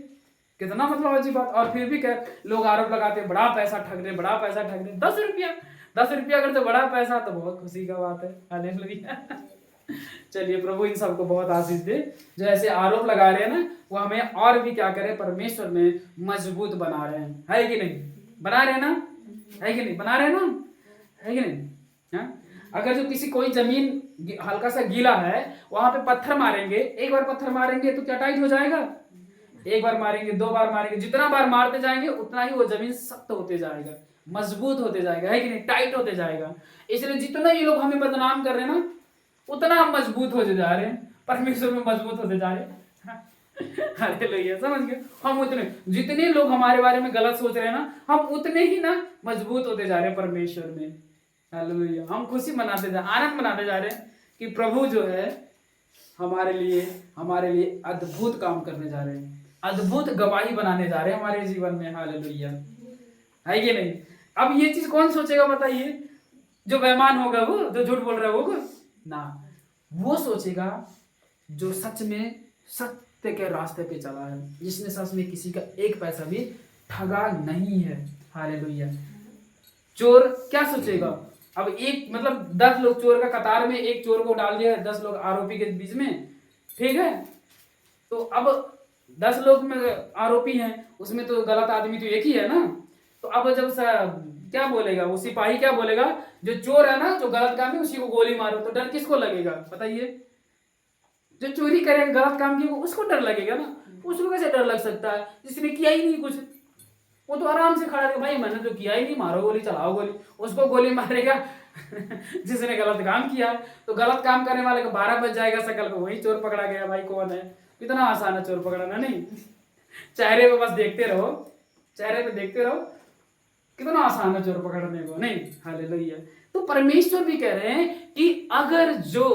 कितना मतलब अजीब बात। और फिर भी लोग आरोप लगाते हैं बड़ा पैसा ठग रहे, बड़ा पैसा ठग रहे। 10 रुपया अगर तो बड़ा पैसा, तो बहुत खुशी का बात है। हालेलुया। चलिए, प्रभु इन सबको बहुत आशीष दे, जो ऐसे आरोप लगा रहे हैं ना, वो हमें और भी क्या करे, परमेश्वर में मजबूत बना रहे हैं, है कि नहीं, बना रहे हैं ना, है कि नहीं, बना रहे हैं ना, है कि नहीं, हाँ? अगर जो किसी कोई जमीन हल्का सा गीला है, वहां पे पत्थर मारेंगे, एक बार पत्थर मारेंगे तो क्या टाइट हो जाएगा, एक बार मारेंगे, 2 बार मारेंगे, जितना बार मारते जाएंगे उतना ही वो जमीन सख्त होते जाएगा, मजबूत होते जाएगा, है कि नहीं, टाइट होते जाएगा। इसलिए जितना ये लोग हमें बदनाम कर रहे हैं ना, उतना हम मजबूत होते जा रहे हैं, परमेश्वर में मजबूत होते जा रहे हैं। हालेलुया, समझ गए। हम उतने, जितने लोग हमारे बारे में गलत सोच रहे हैं ना, हम उतने ही ना मजबूत होते जा रहे हैं परमेश्वर में। हालेलुया, हम खुशी मनाते जा, आनंद मनाते जा रहे हैं कि प्रभु जो है हमारे लिए अद्भुत काम करने जा रहे हैं, अद्भुत गवाही बनाने जा रहे हैं हमारे जीवन में। हालेलुया, है कि नहीं। अब ये चीज कौन सोचेगा बताइए, जो बेईमान होगा, वो जो झूठ बोल रहा होगा ना, वो सोचेगा जो सच में सत्य के रास्ते पे चला है, जिसने सच में किसी का एक पैसा भी ठगा नहीं है। हालेलुया। चोर क्या सोचेगा, अब एक मतलब 10 लोग चोर का कतार में एक चोर को डाल दिया है, 10 लोग आरोपी के बीच में, ठीक है, तो अब 10 लोग में आरोपी हैं, उसमें तो गलत आदमी तो एक ही है ना, तो अब जब क्या बोलेगा वो सिपाही, क्या बोलेगा, जो चोर है ना, जो गलत काम है उसी को गोली मारो, तो डर किसको लगेगा बताइए, जो चोरी करेगा गलत काम किया उसको डर लगेगा ना, उसको कैसे डर लग सकता है, जिसने किया ही नहीं कुछ, वो तो आराम से खड़ा है, भाई मैंने तो किया ही नहीं, मारो गोली, चलाओ गोली, उसको गोली मारेगा जिसने गलत काम किया। तो गलत काम करने वाले को 12 बज जाएगा, सकल को वही चोर पकड़ा गया, भाई कौन है, कितना आसान है चोर पकड़ना, नहीं, चेहरे पे बस देखते रहो, चेहरे पे देखते रहो, कितना आसान है चोर पकड़ने को, नहीं। हालेलुया। तो परमेश्वर भी कह रहे हैं कि अगर जो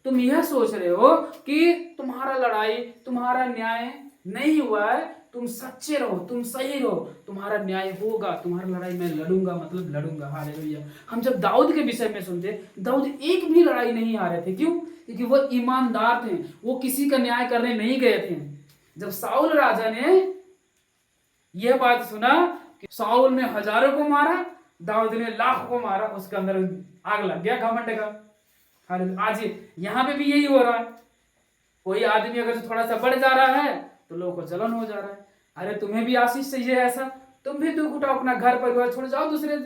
तुम यह सोच रहे हो कि तुम्हारा लड़ाई, तुम्हारा न्याय नहीं हुआ है, तुम सच्चे रहो, तुम सही रहो, तुम्हारा न्याय होगा, तुम्हारा लड़ाई मैं लड़ूंगा, मतलब लड़ूंगा। हालेलुया। हम जब दाऊद के विषय में सुनते, दाऊद एक भी लड़ाई नहीं आ रहे थे, क्यों, क्योंकि वो ईमानदार थे, वो किसी का न्याय करने नहीं गए थे। जब साउल राजा ने यह बात सुना कि साउल ने हजारों को मारा, दाऊद ने लाखों को मारा, उसके अंदर आग लग गया घमंड का। आज यहाँ पे भी यही हो रहा है, कोई आदमी अगर थोड़ा सा बढ़ जा रहा है तो लोगों को जलन हो जा रहा है, अरे तुम्हें भी आशीष चाहिए ऐसा, तुम भी दुख उठाओ, अपना घर परिवार छोड़ जाओ दूसरे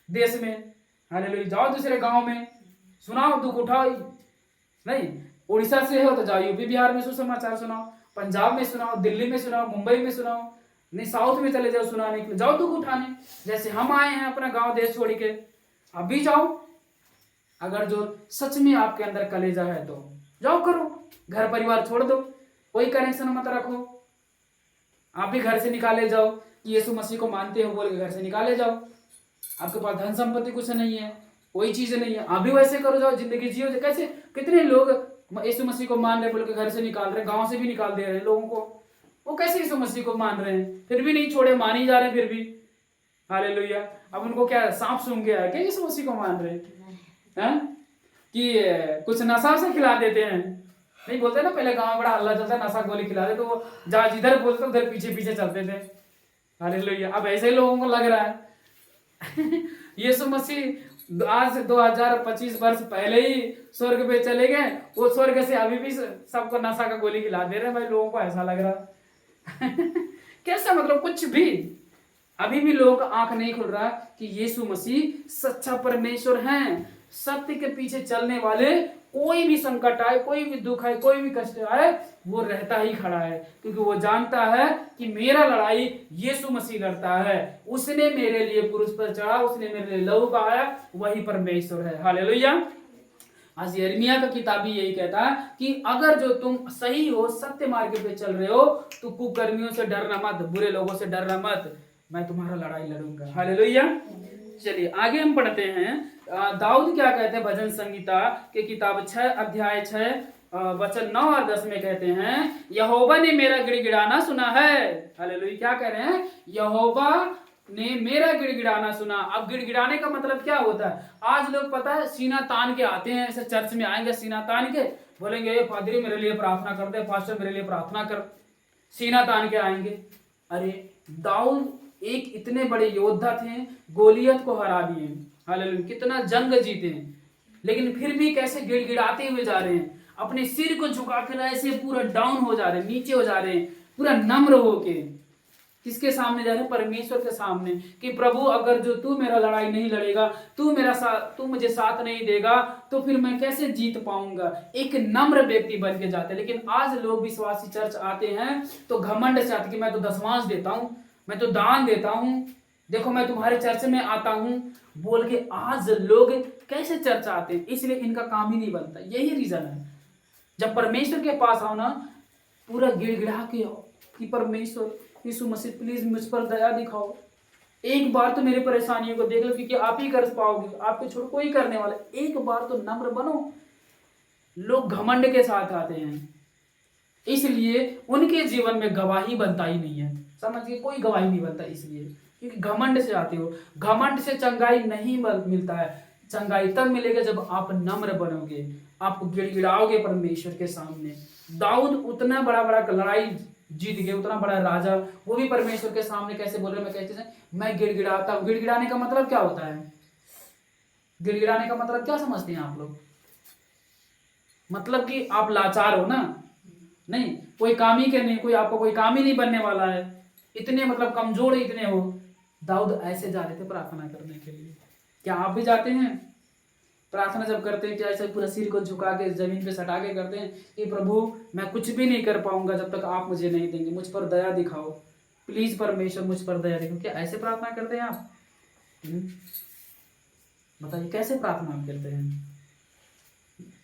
देश में, हालेलुया, जाओ दूसरे गांव में, सुनाओ, दुख उठाओ। नहीं, उड़ीसा से हो तो जाओ यूपी बिहार में सुसमाचार सुनाओ, पंजाब में सुनाओ, दिल्ली में सुनाओ, मुंबई में सुनाओ, नहीं साउथ में चले जाओ सुनाने के लिए, जाओ दुख उठाने, जैसे हम आए हैं अपना गांव देश छोड़ के, आप भी जाओ। अगर जो सच में आपके अंदर कलेजा है तो जाओ करो, घर परिवार छोड़ दो, कोई कनेक्शन मत रखो। आप भी घर से निकाले जाओ कि यीशु मसीह को मानते हो बोल के घर से निकाले जाओ। आपके पास धन संपत्ति कुछ नहीं है, कोई चीज नहीं है, आप भी वैसे करो, जाओ जिंदगी जियो। कैसे कितने लोग यीशु मसीह को मान रहे बोल के घर से निकाल रहे, गांव से भी निकाल दे रहे हैं लोगों को। वो कैसे यीशु मसीह को मान रहे हैं, फिर भी नहीं छोड़े, मान ही जा रहे हैं फिर भी। हालेलुया। अब उनको क्या सांप सूंघ गया है क्या यीशु मसीह को मान रहे हैं? कि कुछ नशा से खिला देते हैं, नहीं बोलते ना पहले गांव में बड़ा हल्ला चलता है, नशा गोली खिला दे तो वो जहाँ जिधर बोलते उधर पीछे पीछे चलते थे। हालेलुया। अब ऐसे ही लोगों को लग रहा है यीशु मसीह आज से 2025 वर्ष पहले ही स्वर्ग पे चले गए, वो स्वर्ग से अभी भी सबको नशा का गोली खिला दे रहे हैं। भाई लोगों को ऐसा लग रहा कैसा, मतलब कुछ भी अभी भी लोगों का आंख नहीं खुल रहा कि यीशु मसीह सच्चा परमेश्वर हैं। सत्य के पीछे चलने वाले कोई भी संकट आए, कोई भी दुख आए, कोई भी कष्ट आए, वो रहता ही खड़ा है, क्योंकि वो जानता है कि मेरा लड़ाई यीशु मसीह लड़ता है। उसने मेरे लिए क्रूस पर चढ़ा, उसने मेरे लिए लहू बहाया, वही परमेश्वर है। हालेलुया। आज यिर्मयाह का किताब भी यही कहता है कि अगर जो तुम सही हो, सत्य मार्ग पे चल रहे हो, तो कुकर्मियों से डरना मत, बुरे लोगों से डरना मत, मैं तुम्हारा लड़ाई लड़ूंगा। हालेलुया। चलिए आगे हम पढ़ते हैं। दाऊद क्या कहते हैं भजन संगीता के किताब 6 अध्याय 6 वचन 9 और 10 में कहते हैं, यहोवा ने मेरा गिड़गिड़ाना सुना है। हालेलुया। क्या कह रहे हैं? यहोवा ने मेरा गिड़गिड़ाना सुना। अब गिड़गिड़ाने का मतलब क्या होता है? आज लोग पता है सीना तान के आते हैं, ऐसे चर्च में आएंगे सीना तान के, बोलेंगे ये पादरी मेरे लिए प्रार्थना कर दे, पास्टर मेरे लिए प्रार्थना कर, सीना तान के आएंगे। अरे दाऊद एक इतने बड़े योद्धा थे, गोलियत को हरा दिए, हालेलुया, कितना जंग जीते हैं, लेकिन फिर भी कैसे गिड़गिड़ाते हुए जा रहे हैं, अपने सिर को झुकाकर ऐसे पूरा डाउन हो जा रहे हैं, नीचे हो जा रहे हैं, पूरा नम्र होके। किसके सामने जा रहे हैं? परमेश्वर के सामने, कि प्रभु अगर जो तू मेरा लड़ाई नहीं लड़ेगा, तू मुझे साथ नहीं देगा, तो फिर मैं कैसे जीत पाऊंगा। एक नम्र व्यक्ति बन के जाते हैं। लेकिन आज लोग विश्वासी चर्च आते हैं तो घमंड से आते कि मैं तो दशमांश देता हूं, मैं तो दान देता हूं, देखो मैं तुम्हारे चर्च में आता हूं बोल के आज लोग कैसे चर्च आते हैं। इसलिए इनका काम ही नहीं बनता, यही रीजन है। जब परमेश्वर के पास आओ ना, पूरा गिड़गिड़ा के आओ कि परमेश्वर यीशु मसीह प्लीज मुझ पर दया दिखाओ, एक बार तो मेरी परेशानियों को देख लो, क्योंकि आप ही कर पाओगे, आपके छोड़ कोई करने वाला, एक बार तो नम्र बनो। लोग घमंड के साथ आते हैं, इसलिए उनके जीवन में गवाही बनता ही नहीं है। समझिए, कोई गवाही नहीं बनता, इसलिए क्योंकि घमंड से आते हो। घमंड से चंगाई नहीं मिलता है, चंगाई तब मिलेगा जब आप नम्र बनोगे, आप गिड़गिड़ाओगे परमेश्वर के सामने। दाऊद उतना बड़ा बड़ा लड़ाई जीत गए, उतना बड़ा राजा, वो भी परमेश्वर के सामने कैसे बोल रहे, मैं कहते हैं मैं गिड़गिड़ाता हूं। गिड़गिड़ाने का मतलब क्या होता है? गिड़गिड़ाने का मतलब क्या समझते हैं आप लोग? मतलब कि आप लाचार हो ना, नहीं कोई काम ही के नहीं, कोई आपको कोई काम ही नहीं बनने वाला है, इतने मतलब कमजोर इतने हो। दाऊद ऐसे जा रहे थे प्रार्थना करने के लिए। क्या आप भी जाते हैं प्रार्थना जब करते हैं, क्या ऐसे पूरा सिर को झुका के जमीन पे सटा के करते हैं कि प्रभु मैं कुछ भी नहीं कर पाऊंगा जब तक आप मुझे नहीं देंगे, मुझ पर दया दिखाओ, प्लीज परमेश्वर मुझ पर दया दिखाओ। क्या ऐसे प्रार्थना करते हैं आप? बताइए कैसे प्रार्थना आप करते हैं?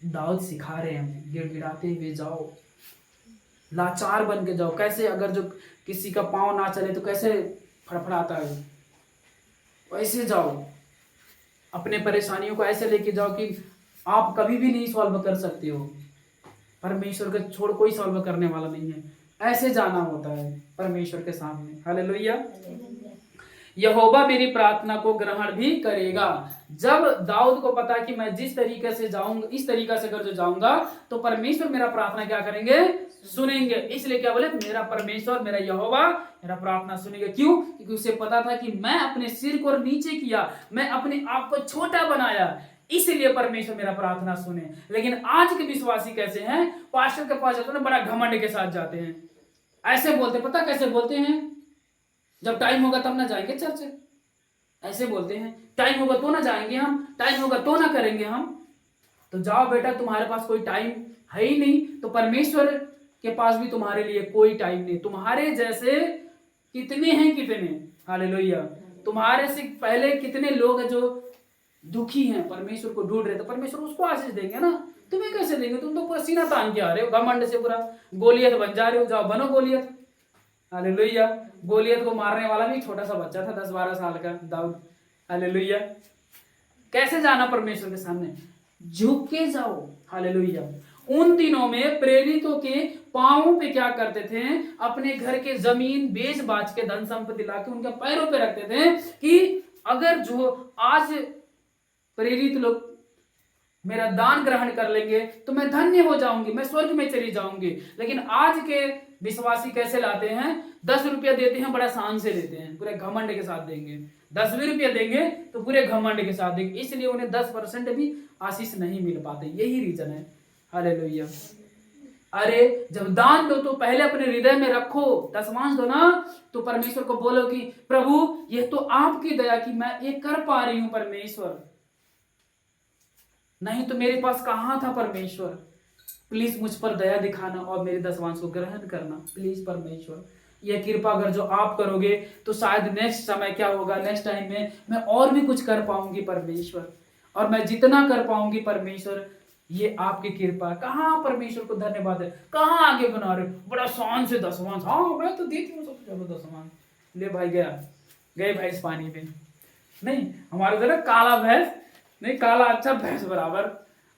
दाऊद सिखा रहे हैं, गिड़गिड़ाते हुए जाओ, लाचार बन के जाओ। कैसे? अगर जो किसी का पाँव ना चले तो कैसे फड़फड़ाता है, वैसे जाओ, अपने परेशानियों को ऐसे लेके जाओ कि आप कभी भी नहीं सॉल्व कर सकते हो, परमेश्वर के छोड़ कोई सॉल्व करने वाला नहीं है। ऐसे जाना होता है परमेश्वर के सामने। हालेलुया। यहोवा मेरी प्रार्थना को ग्रहण भी करेगा। जब दाऊद को पता कि मैं जिस तरीके से जाऊंगा, इस तरीका से अगर जो जाऊंगा तो परमेश्वर मेरा प्रार्थना क्या करेंगे? सुनेंगे। इसलिए क्या बोले? मेरा परमेश्वर, मेरा यहोवा मेरा प्रार्थना सुनेंगे। क्यों? क्योंकि उसे पता था कि मैं अपने सिर को नीचे किया, मैं अपने आप को छोटा बनाया, इसलिए परमेश्वर मेरा प्रार्थना सुने। लेकिन आज के विश्वासी कैसे हैं? पास्टर के पास जाते हैं, बड़ा घमंड के साथ जाते हैं, ऐसे बोलते, पता कैसे बोलते हैं? जब टाइम होगा तब ना जाएंगे चर्च, ऐसे बोलते हैं। टाइम होगा तो ना जाएंगे हम, टाइम होगा तो ना करेंगे हम। तो जाओ बेटा, तुम्हारे पास कोई टाइम है ही नहीं, तो परमेश्वर के पास भी तुम्हारे लिए कोई टाइम नहीं। तुम्हारे जैसे कितने हैं, कितने, हालेलुया। तुम्हारे से पहले कितने लोग हैं जो दुखी हैं, परमेश्वर को ढूंढ रहे, तो परमेश्वर उसको आशीष देंगे ना, तुम्हें कैसे देंगे? तुम तो पूरा सीना तान के आ रहे हो, घमंड से पूरा गोलियत बन जा रहे हो। जाओ बनो गोलियत, हालेलुया। गोलियत को मारने वाला भी छोटा सा बच्चा था, 10-12 साल का, दाऊद, हालेलुया। कैसे जाना परमेश्वर के सामने? झुक के जाओ, हालेलुया। उन दिनों में प्रेरितों के पांवों पे क्या करते थे? अपने घर के जमीन बेच बाच के धन संपत्ति लाके उनके पैरों पे रखते थे कि अगर जो आज प्रेरित लोग मेरा दान ग्रहण कर लेंगे तो मैं धन्य हो जाऊंगी, मैं स्वर्ग में चली जाऊंगी। लेकिन आज के विश्वासी कैसे लाते हैं? 10 रुपया देते हैं, बड़ा शान से देते हैं, पूरे घमंड के साथ देंगे। 10 भी रुपया देंगे तो पूरे घमंड के साथ देंगे, इसलिए उन्हें 10% भी आशीष नहीं मिल पाते। यही रीजन है, हालेलुया। अरे जब दान दो तो पहले अपने हृदय में रखो, दशमांश दो ना, तो परमेश्वर को बोलो कि प्रभु ये तो आपकी दया कि मैं ये कर पा रही हूं परमेश्वर, नहीं तो मेरे पास कहां था परमेश्वर। प्लीज मुझ पर दया दिखाना और मेरे दशमांश को ग्रहण करना, प्लीज परमेश्वर। यह कृपा अगर जो आप करोगे तो शायद नेक्स्ट समय क्या होगा, नेक्स्ट टाइम में मैं और भी कुछ कर पाऊंगी परमेश्वर, और मैं जितना कर पाऊंगी परमेश्वर ये आपकी कृपा। कहाँ परमेश्वर को धन्यवाद है, कहाँ आगे बना रहे हो, बड़ा शान से दशमांश, हाँ मैं तो देती हूँ सबसे ज्यादा दशमांश। ले भाई गया, गए भैंस पानी में। नहीं हमारे उधर काला भैंस नहीं, काला अच्छा भैंस बराबर,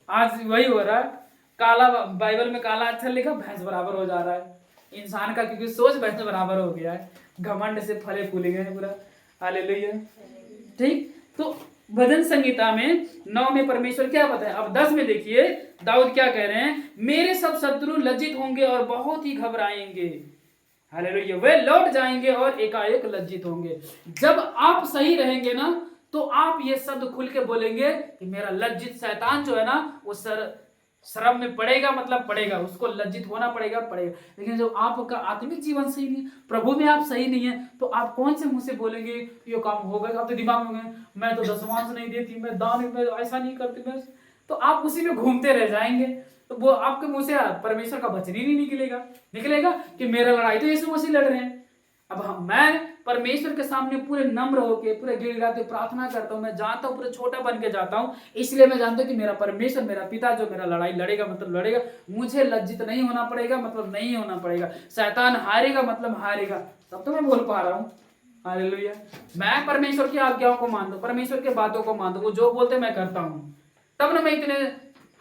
आज वही हो रहा है। काला बाइबल में काला अच्छा लिखा, भैंस बराबर हो जा रहा है इंसान का, क्योंकि सोच भैंस बराबर हो गया है, घमंड से फले फूले गए पूरा, हालेलुया। ठीक, तो भजन संगीता में 9 में परमेश्वर क्या बताया। अब 10 में देखिए दाऊद क्या कह रहे हैं, मेरे सब शत्रु लज्जित होंगे और बहुत ही घबराएंगे, हालेलुया। वे लौट जाएंगे और एकाएक लज्जित होंगे। जब आप सही रहेंगे ना तो आप ये शब्द खुल के बोलेंगे कि मेरा लज्जित शैतान जो है ना वो शर्म में पड़ेगा, मतलब पड़ेगा, उसको लज्जित होना पड़ेगा, पड़ेगा। लेकिन जब आपका आत्मिक जीवन सही नहीं, प्रभु में आप सही नहीं है, तो आप कौन से मुंह से बोलेंगे ये काम होगा? आप तो दिमाग में मैं तो दशमांश नहीं देती, मैं दान में ऐसा नहीं करती, मैं तो आप उसी में घूमते रह जाएंगे। तो वो आपके मुंह से परमेश्वर का वचन ही नहीं निकलेगा। निकलेगा कि मेरा लड़ाई तो यीशु मसीह लड़ रहे हैं। अब मैं परमेश्वर के सामने पूरे नम्र होके पूरे गिड़गिड़ाते प्रार्थना करता हूँ, मैं जानता हूँ पूरे छोटा बन के जाता हूँ, इसलिए मैं जानता हूँ कि मेरा परमेश्वर, मेरा पिता जो मेरा लड़ाई लड़ेगा मतलब लड़ेगा, मुझे लज्जित नहीं होना पड़ेगा मतलब नहीं होना पड़ेगा, शैतान हारेगा मतलब हारेगा। तब तो मैं बोल पा रहा हूँ, हालेलुया। मैं परमेश्वर की आज्ञाओं को मानता हूँ, परमेश्वर के बातों को मानता हूँ, वो जो बोलते मैं करता हूँ, तब ना मैं इतने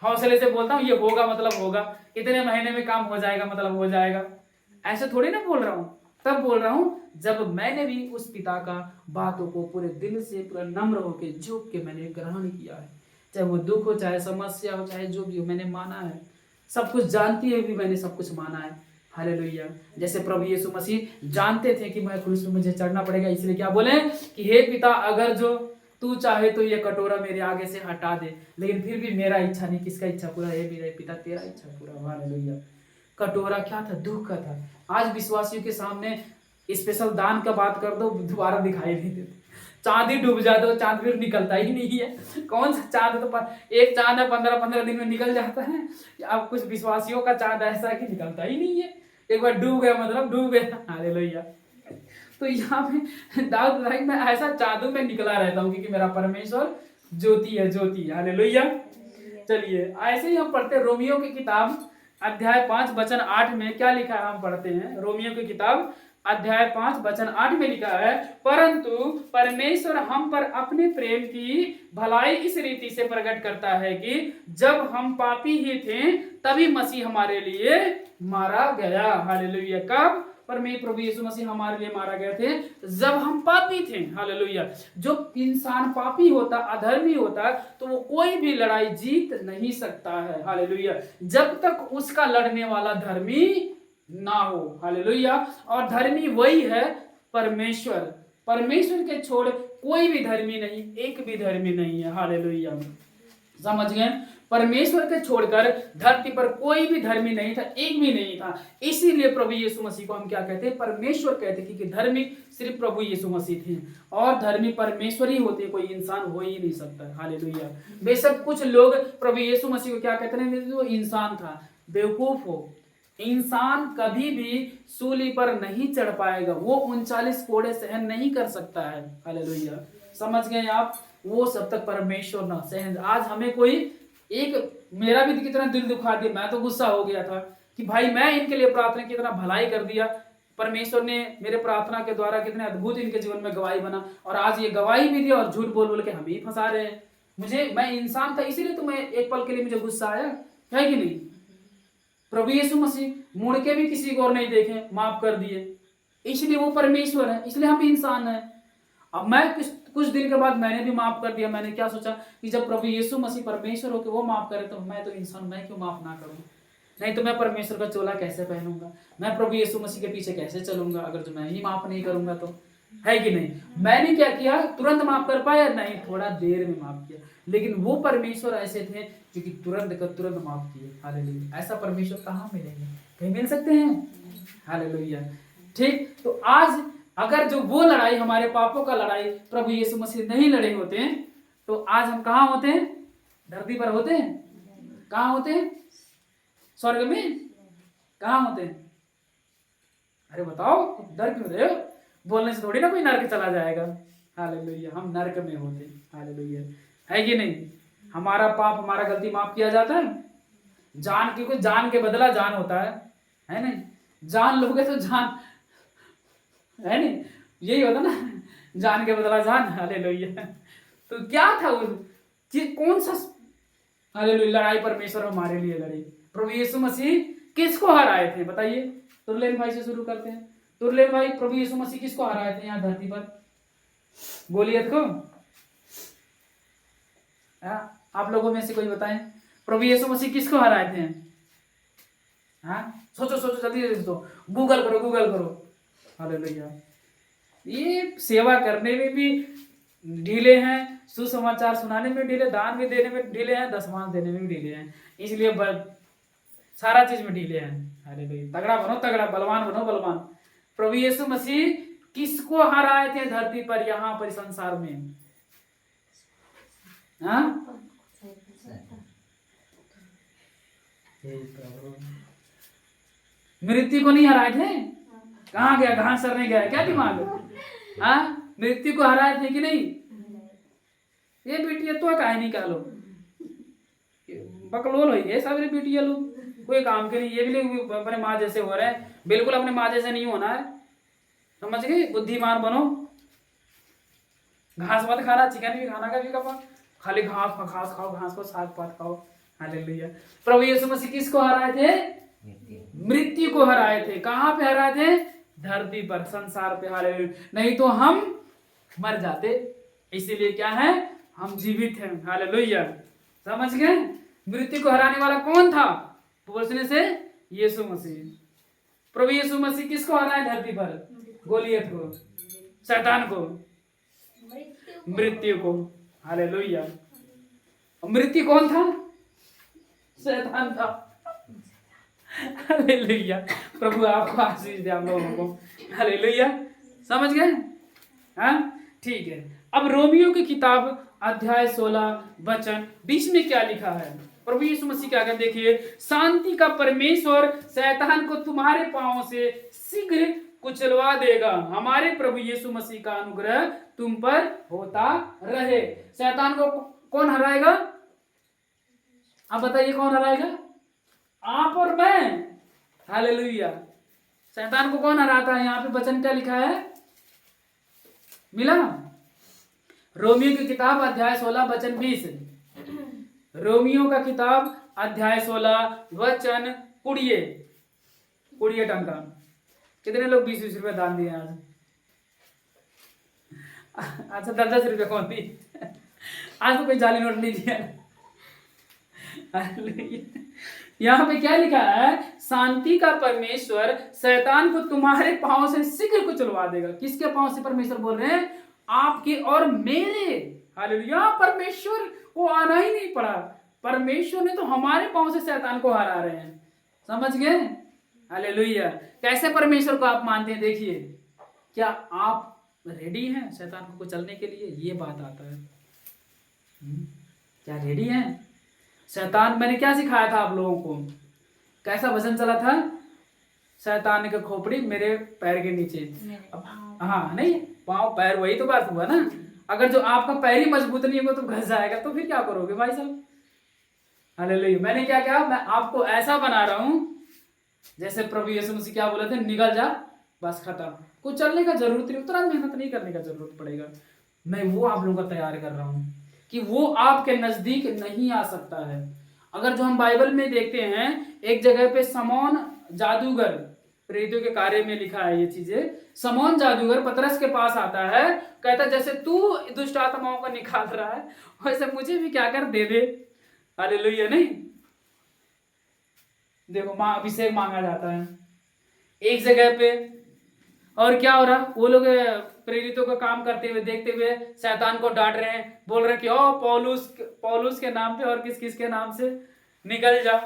हौसले से बोलता हूँ ये होगा मतलब होगा, इतने महीने में काम हो जाएगा मतलब हो जाएगा। ऐसे थोड़ी ना बोल रहा हूँ, तब बोल रहा हूँ जब मैंने भी उस पिता का बातों को पूरे दिल से पूरा नम्र होकर झुक के मैंने ग्रहण किया है, चाहे वो दुख हो, चाहे समस्या हो, चाहे जो भी हो, मैंने माना है। सब कुछ जानती है भी मैंने सब कुछ माना है, हालेलुया। जैसे प्रभु यीशु मसीह जानते थे कि मैं क्रूस पे मुझे चढ़ना पड़ेगा, इसलिए क्या बोले कि हे पिता अगर जो तू चाहे तो ये कटोरा मेरे आगे से हटा दे, लेकिन फिर भी मेरा इच्छा नहीं, किसका इच्छा पूरा? हे मेरे पिता तेरा इच्छा पूरा, हालेलुया। कटोरा क्या था? दुख का था। आज विश्वासियों के सामने स्पेशल दान का बात कर दो, दोबारा दिखाई नहीं देते। चांद ही डूब जाता है, चांद फिर निकलता ही नहीं है। कौन सा चांद? तो एक चांद है 15-15 दिन में निकल जाता है। अब कुछ विश्वासियों का चांद ऐसा कि निकलता ही नहीं है, एक बार डूब गया मतलब डूब गया, हालेलुया। तो यहाँ पे दाऊद भाई मैं ऐसा जादू में निकला रहता हूँ क्योंकि मेरा परमेश्वर ज्योति है, ज्योति, हालेलुया। चलिए ऐसे ही हम पढ़ते रोमियो की किताब अध्याय 5 वचन 8 में क्या लिखा है, हम पढ़ते हैं रोमियो की किताब अध्याय 5 वचन 8 में लिखा है, परंतु परमेश्वर हम पर अपने प्रेम की भलाई इस रीति से प्रकट करता है कि जब हम पापी ही थे तभी मसीह हमारे लिए मारा गया, हालेलुया। कब? प्रभु यीशु मसीह हमारे लिए मारा गए थे जब हम पापी थे, हालेलुया। जो इंसान पापी होता, अधर्मी होता, तो वो कोई भी लड़ाई जीत नहीं सकता है, हालेलुया, जब तक उसका लड़ने वाला धर्मी ना हो, हालेलुया। और धर्मी वही है परमेश्वर, परमेश्वर के छोड़ कोई भी धर्मी नहीं, एक भी धर्मी नहीं है, हालेलुया। समझ गए? परमेश्वर के छोड़कर धरती पर कोई भी धर्मी नहीं था, एक भी नहीं था। इसीलिए प्रभु यीशु मसीह को हम क्या कहते हैं? परमेश्वर कहते हैं, क्योंकि धर्मी सिर्फ प्रभु यीशु मसीह थे और धर्मी परमेश्वर ही होते, कोई इंसान हो ही नहीं सकता, हालेलुया। बेशक कुछ लोग प्रभु यीशु मसीह को क्या कहते हैं? वो इंसान था, बेवकूफ हो, इंसान कभी भी सूली पर नहीं चढ़ पाएगा, वो 39 कोड़े सहन नहीं कर सकता है। हालेलुया, समझ गए आप? वो सब तक परमेश्वर ना सहन। आज हमें कोई एक, मेरा भी कितना दिल दुखा दिया, मैं तो गुस्सा हो गया था कि भाई मैं इनके लिए प्रार्थना की, कितना भलाई कर दिया, परमेश्वर ने मेरे प्रार्थना के द्वारा कितने अद्भुत इनके जीवन में गवाही बना, और आज ये गवाही भी दिया और झूठ बोल बोल के हमें ही फंसा रहे हैं। मैं इंसान था, इसीलिए तो मैं एक पल के लिए मुझे गुस्सा आया, है कि नहीं? प्रभु यीशु मसीह मुड़ के भी किसी को और नहीं देखे, माफ कर दिए, इसलिए वो परमेश्वर है, इसलिए हम इंसान हैं। अब मैं कुछ दिन के बाद मैंने भी माफ कर दिया। मैंने क्या सोचा कि जब प्रभु यीशु मसीह परमेश्वर होकर वो माफ करे, तो मैं तो इंसान, मैं क्यों माफ ना करूं? नहीं तो मैं परमेश्वर का चोला कैसे पहनूंगा, मैं प्रभु यीशु मसीह के पीछे कैसे चलूंगा, अगर जो मैं ही माफ नहीं करूंगा तो, है कि नहीं? मैंने क्या किया, तुरंत माफ कर पाया? नहीं, थोड़ा देर में माफ किया। लेकिन वो परमेश्वर ऐसे थे जो कि तुरंत का तुरंत माफ किए। हालेलुया, ऐसा परमेश्वर कहाँ मिलेंगे? कहीं मिल सकते हैं? हालेलुया। ठीक, तो आज अगर जो वो लड़ाई, हमारे पापों का लड़ाई प्रभु यीशु मसीह नहीं लड़े होते हैं, तो आज हम कहाँ होते हैं? धरती पर होते हैं? कहाँ होते हैं? स्वर्ग में? कहाँ होते हैं? अरे बताओ, डर क्यों रहे हो? बोलने से थोड़ी ना कोई नरक चला जाएगा। हालेलुया, हम नरक में होते हैं। हालेलुया, है कि नहीं? हमारा पाप, हमारा गलती माफ किया जाता है जान, क्योंकि जान के बदला जान होता है नहीं? जान लोगे तो जान, है नहीं? यही होता ना, जान के बदला जान। हालेलुया। तो क्या था वो, कौन सा हालेलुया लड़ाई परमेश्वर हमारे लिए लड़े? प्रभु यीशु मसीह किसको हराए थे? बताइए। तुरलेन भाई से शुरू करते हैं। तुरलेन भाई, प्रभु यीशु मसीह किसको हराए थे यहाँ धरती पर? गोलियत को? आप लोगों में से कोई बताएं, प्रभु यीशु मसीह किसको हराए थे? हाँ, सोचो सोचो, जल्दी जल्दी दो, गूगल करो, गूगल करो। हालेलुया। ये सेवा करने में भी ढीले हैं, सुसमाचार सुनाने में ढीले, दान भी देने में ढीले हैं, दशमांश देने में भी ढीले हैं, इसलिए सारा चीज में ढीले हैं। हालेलुया, तगड़ा बनो तगड़ा, बलवान बनो बलवान। प्रभु यीशु मसीह किसको हराए थे धरती पर, यहाँ पर संसार में? हाँ, मृत्यु को नहीं हराए थे? कहाँ गया, कहाँ सरने गया, क्या दिमाग? हाँ, मृत्यु को हराए थे कि नहीं? ये बेटिया तो काहे निकालो, बकलोल हो गए सब बेटिया लोग, कोई काम के नहीं। ये भी अपने माँ जैसे हो रहे हैं, बिल्कुल अपने माँ जैसे नहीं होना है, समझ गए? बुद्धिमान बनो। घास मत खाना, चिकन भी खाना कभी कभार, खाली घास खाओ, घास को साग पात खाओ। हालेलुया। प्रभु यीशु मसीह किसको हराए थे? मृत्यु को हराए थे। कहाँ पे हराए थे? धरती पर, संसार पे। हालेलुया, नहीं तो हम मर जाते, इसीलिए क्या है, हम जीवित हैं। हालेलुया, समझ गए? मृत्यु को हराने वाला कौन था? पूछने से यीशु मसीह। प्रभु यीशु मसीह किसको हराए धरती पर? गोलियत को, शैतान को, मृत्यु को। हालेलुया। मृत्यु कौन था? शैतान था। हालेलुया, प्रभु आपको आशीष दे, आप लोगों को। हालेलुया, समझ गए? हाँ, ठीक है। अब रोमियो की किताब अध्याय 16 वचन 20 में क्या लिखा है? प्रभु यीशु मसीह क्या कहते, देखिए, शांति का परमेश्वर शैतान को तुम्हारे पांवों से शीघ्र कुचलवा देगा। हमारे प्रभु यीशु मसीह का अनुग्रह तुम पर होता रहे। शैतान को कौन हराएगा? आप बताइए, कौन हराएगा? आप और मैं। हालेलुया। शैतान को कौन हराता है? यहाँ पे वचन क्या लिखा है, मिला? रोमियो की किताब अध्याय 16 वचन 20। रोमियो का किताब अध्याय 16 वचन 20 टंका। कितने लोग 20-20 रुपए दान दिए आज? अच्छा, 10-10 रुपए कौन दी? आज तो कोई जाली नोट नहीं दिया। यहाँ पे क्या लिखा है? शांति का परमेश्वर शैतान को तुम्हारे पांव से शीघ्र कुचलवा देगा। किसके पांव से परमेश्वर बोल रहे हैं? आपके और मेरे। हालेलुया, परमेश्वर को आना ही नहीं पड़ा, परमेश्वर ने तो हमारे पांव से शैतान को हरा रहे हैं। समझ गए? हालेलुया। कैसे परमेश्वर को आप मानते हैं? देखिए, क्या आप रेडी हैं शैतान को कुचलने के लिए? ये बात आता है, क्या रेडी हैं? शैतान, मैंने क्या सिखाया था आप लोगों को? कैसा वचन चला था? शैतान की खोपड़ी मेरे पैर के नीचे। अब हाँ नहीं, पाँव पैर वही तो बात हुआ ना। अगर जो आपका पैर ही मजबूत नहीं होगा तो घस जाएगा, तो फिर क्या करोगे भाई साहब। हालेलुया। मैंने क्या किया, मैं आपको ऐसा बना रहा हूं जैसे प्रभु यीशु मसीह क्या बोले थे, निकल जा बस खत्म, कुछ चलने का जरूरत नहीं, उतना मेहनत नहीं करने का जरूरत पड़ेगा। मैं वो आप लोगों को तैयार कर रहा हूं कि वो आपके नजदीक नहीं आ सकता है। अगर जो हम बाइबल में देखते हैं, एक जगह पे समौन जादूगर, प्रेरितों के कार्य में लिखा है ये चीजें, समौन जादूगर पतरस के पास आता है, कहता जैसे तू दुष्ट आत्माओं को निकाल रहा है वैसे मुझे भी क्या कर दे दे। हालेलुया। नहीं देखो अभिषेक मांगा जाता है एक जगह पे, और क्या हो रहा, वो लोग प्रेरितों का काम करते हुए देखते हुए शैतान को डांट रहे हैं, बोल रहे हैं कि ओ पौलुस के नाम पे और किस किस के नाम से निकल जा।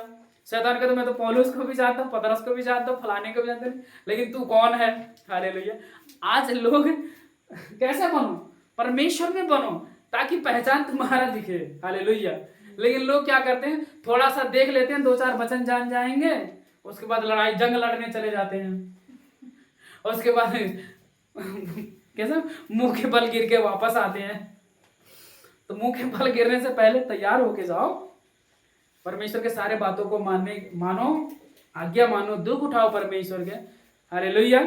शैतान कहता मैं तो पौलुस को भी जानता हूँ, पतरस को भी जानता हूँ, फलाने को भी जानता हूँ, लेकिन तू कौन है। हालेलुया। आज लोग कैसे बनो, परमेश्वर में बनो ताकि पहचान तुम्हारा दिखे। हालेलुया। लेकिन लोग क्या करते हैं, थोड़ा सा देख लेते हैं, 2-4 वचन जान जाएंगे, उसके बाद लड़ाई जंग लड़ने चले जाते हैं, उसके बाद कैसा मुंह के बल गिर के वापस आते हैं। तो मुंह के बल गिरने से पहले तैयार होके जाओ, परमेश्वर के सारे बातों को मानो, आज्ञा मानो, दुख उठाओ परमेश्वर के। हालेलुया।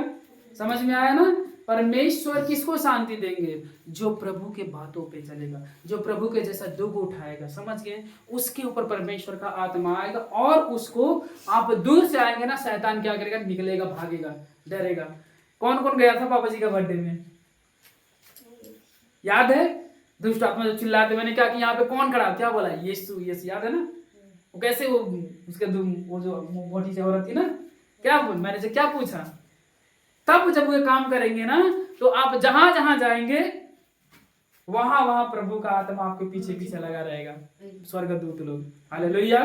समझ में आया ना। परमेश्वर किसको शांति देंगे, जो प्रभु के बातों पे चलेगा, जो प्रभु के जैसा दुख उठाएगा, समझ गए, उसके ऊपर परमेश्वर का आत्मा आएगा, और उसको आप दूर से आएंगे ना, शैतान क्या करेगा, निकलेगा, भागेगा, डरेगा। कौन कौन गया था पापा जी का बर्थडे में, याद है, दुष्ट आत्मा जो चिल्लाते, मैंने क्या कि यहाँ पे कौन खड़ा, क्या बोला, यीशु यीशु, याद है ना। वो कैसे वो उसके वो जो मोटी सी औरत थी ना, क्या मैंने से क्या पूछा, तब जब वो काम करेंगे ना, तो आप जहां जहां जाएंगे वहां वहां प्रभु का आत्मा आपके पीछे पीछे लगा रहेगा, स्वर्गदूत लोग। हालेलुया।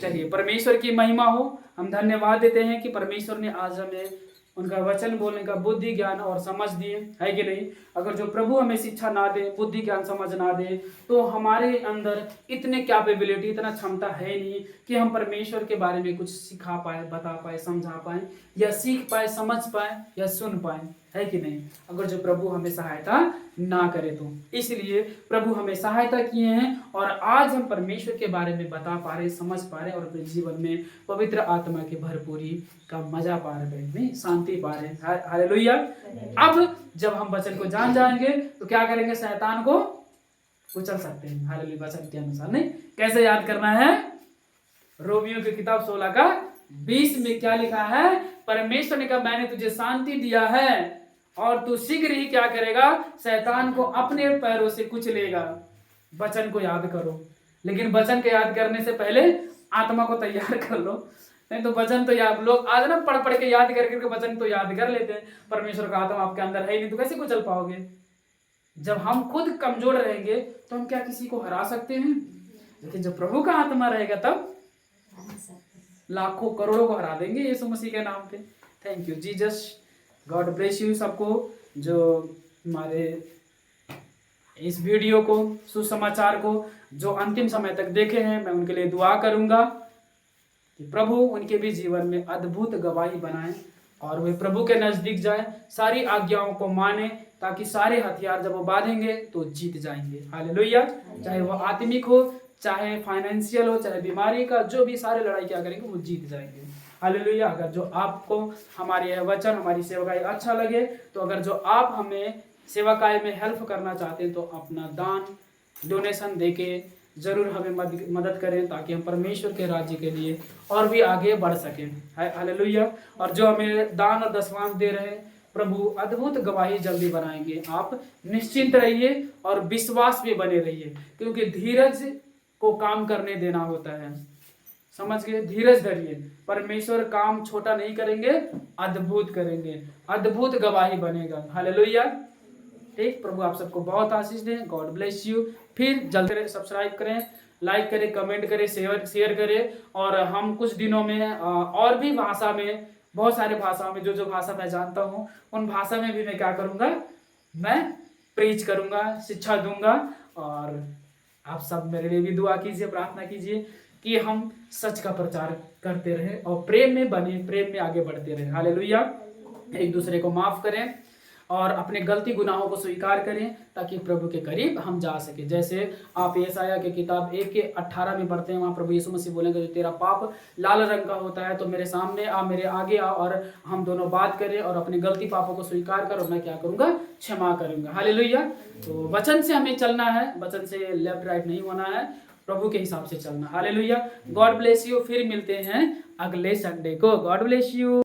चलिए, परमेश्वर की महिमा हो। हम धन्यवाद देते हैं कि परमेश्वर ने आज हमें उनका वचन बोलने का बुद्धि ज्ञान और समझ दिए, है कि नहीं। अगर जो प्रभु हमें शिक्षा ना दे, बुद्धि ज्ञान समझ ना दे, तो हमारे अंदर इतने कैपेबिलिटी, इतना क्षमता है नहीं कि हम परमेश्वर के बारे में कुछ सिखा पाए, बता पाए, समझा पाए, या सीख पाए, समझ पाए, या सुन पाए, है कि नहीं। अगर जो प्रभु हमें सहायता ना करे तो, इसलिए प्रभु हमें सहायता किए हैं, और आज हम परमेश्वर के बारे में बता पा रहे, समझ पा रहे, और अपने जीवन में पवित्र आत्मा की भरपूरी का मजा पा रहे, शांति पा रहे। हालेलुया। अब जब हम वचन को जान जाएंगे तो क्या करेंगे, शैतान को कुचल सकते हैं। हालेलुया। वचन के अनुसार। नहीं, कैसे याद करना है, रोमियो की किताब 16:20 में क्या लिखा है, परमेश्वर ने कहा मैंने तुझे शांति दिया है, और तू शीघ्र ही क्या करेगा, शैतान को अपने पैरों से कुचलेगा। वचन को याद करो, लेकिन वचन को याद करने से पहले आत्मा को तैयार कर लो, नहीं तो वचन तो याद, लोग आज ना पढ़ पढ़ के याद करके वचन तो याद कर लेते हैं, परमेश्वर का आत्मा आपके अंदर है ही नहीं, तो कैसे कुचल पाओगे। जब हम खुद कमजोर रहेंगे तो हम क्या किसी को हरा सकते हैं, लेकिन जब प्रभु का आत्मा रहेगा तब लाखों करोड़ों को हरा देंगे यीशु मसीह के नाम पे। Thank you Jesus, God bless you सबको, जो हमारे इस वीडियो को, सुसमाचार को जो अंतिम समय तक देखे हैं, मैं उनके लिए दुआ करूंगा कि प्रभु उनके भी जीवन में अद्भुत गवाही बनाए, और वे प्रभु के नजदीक जाए, सारी आज्ञाओं को माने, ताकि सारे हथियार जब वो बांधेंगे तो जीत जाएंगे। हालेलुया। चाहे वो आत्मिक हो, चाहे फाइनेंशियल हो, चाहे बीमारी का, जो भी सारे लड़ाई क्या करेंगे वो जीत जाएंगे। हालेलुया। अगर जो आपको हमारे यह वचन, हमारी सेवकाई अच्छा लगे, तो अगर जो आप हमें सेवकाई में हेल्प करना चाहते हैं तो अपना दान, डोनेशन देके जरूर हमें मदद करें, ताकि हम परमेश्वर के राज्य के लिए और भी आगे बढ़ सकें। हालेलुया। और जो हमें दान और दशमांश दे रहे हैं, प्रभु अद्भुत गवाही जल्दी बनाएंगे। आप निश्चिंत रहिए और विश्वास भी बने रहिए, क्योंकि धीरज को काम करने देना होता है, समझ गए। धीरज धरिए, परमेश्वर काम छोटा नहीं करेंगे, अद्भुत करेंगे, अद्भुत गवाही बनेगा। हालेलुया। ठीक, प्रभु आप सबको बहुत आशीष दें। God bless you. फिर जल्दी सब्सक्राइब करें, लाइक करें, कमेंट करें, शेयर करें, और हम कुछ दिनों में और भी भाषा में, बहुत सारे भाषाओं में, जो जो भाषा मैं जानता हूँ उन भाषा में भी मैं क्या करूँगा, मैं प्रीच करूँगा, शिक्षा दूंगा। और आप सब मेरे लिए भी दुआ कीजिए, प्रार्थना कीजिए कि हम सच का प्रचार करते रहें और प्रेम में बने, प्रेम में आगे बढ़ते रहें। हालेलुया। एक दूसरे को माफ करें और अपने गलती गुनाहों को स्वीकार करें ताकि प्रभु के करीब हम जा सके। जैसे आप यशायाह की किताब 1:18 में पढ़ते हैं, वहाँ प्रभु यीशु मसीह बोलेंगे जो तेरा पाप लाल रंग का होता है तो मेरे सामने आ, मेरे आगे आ, और हम दोनों बात करें और अपने गलती पापों को स्वीकार कर और मैं क्या करूँगा, क्षमा करूँगा। हालेलुया। तो वचन से हमें चलना है, वचन से लेफ्ट राइट नहीं होना है, प्रभु के हिसाब से चलना। हालेलुया। God bless you. फिर मिलते हैं अगले संडे को। God bless you.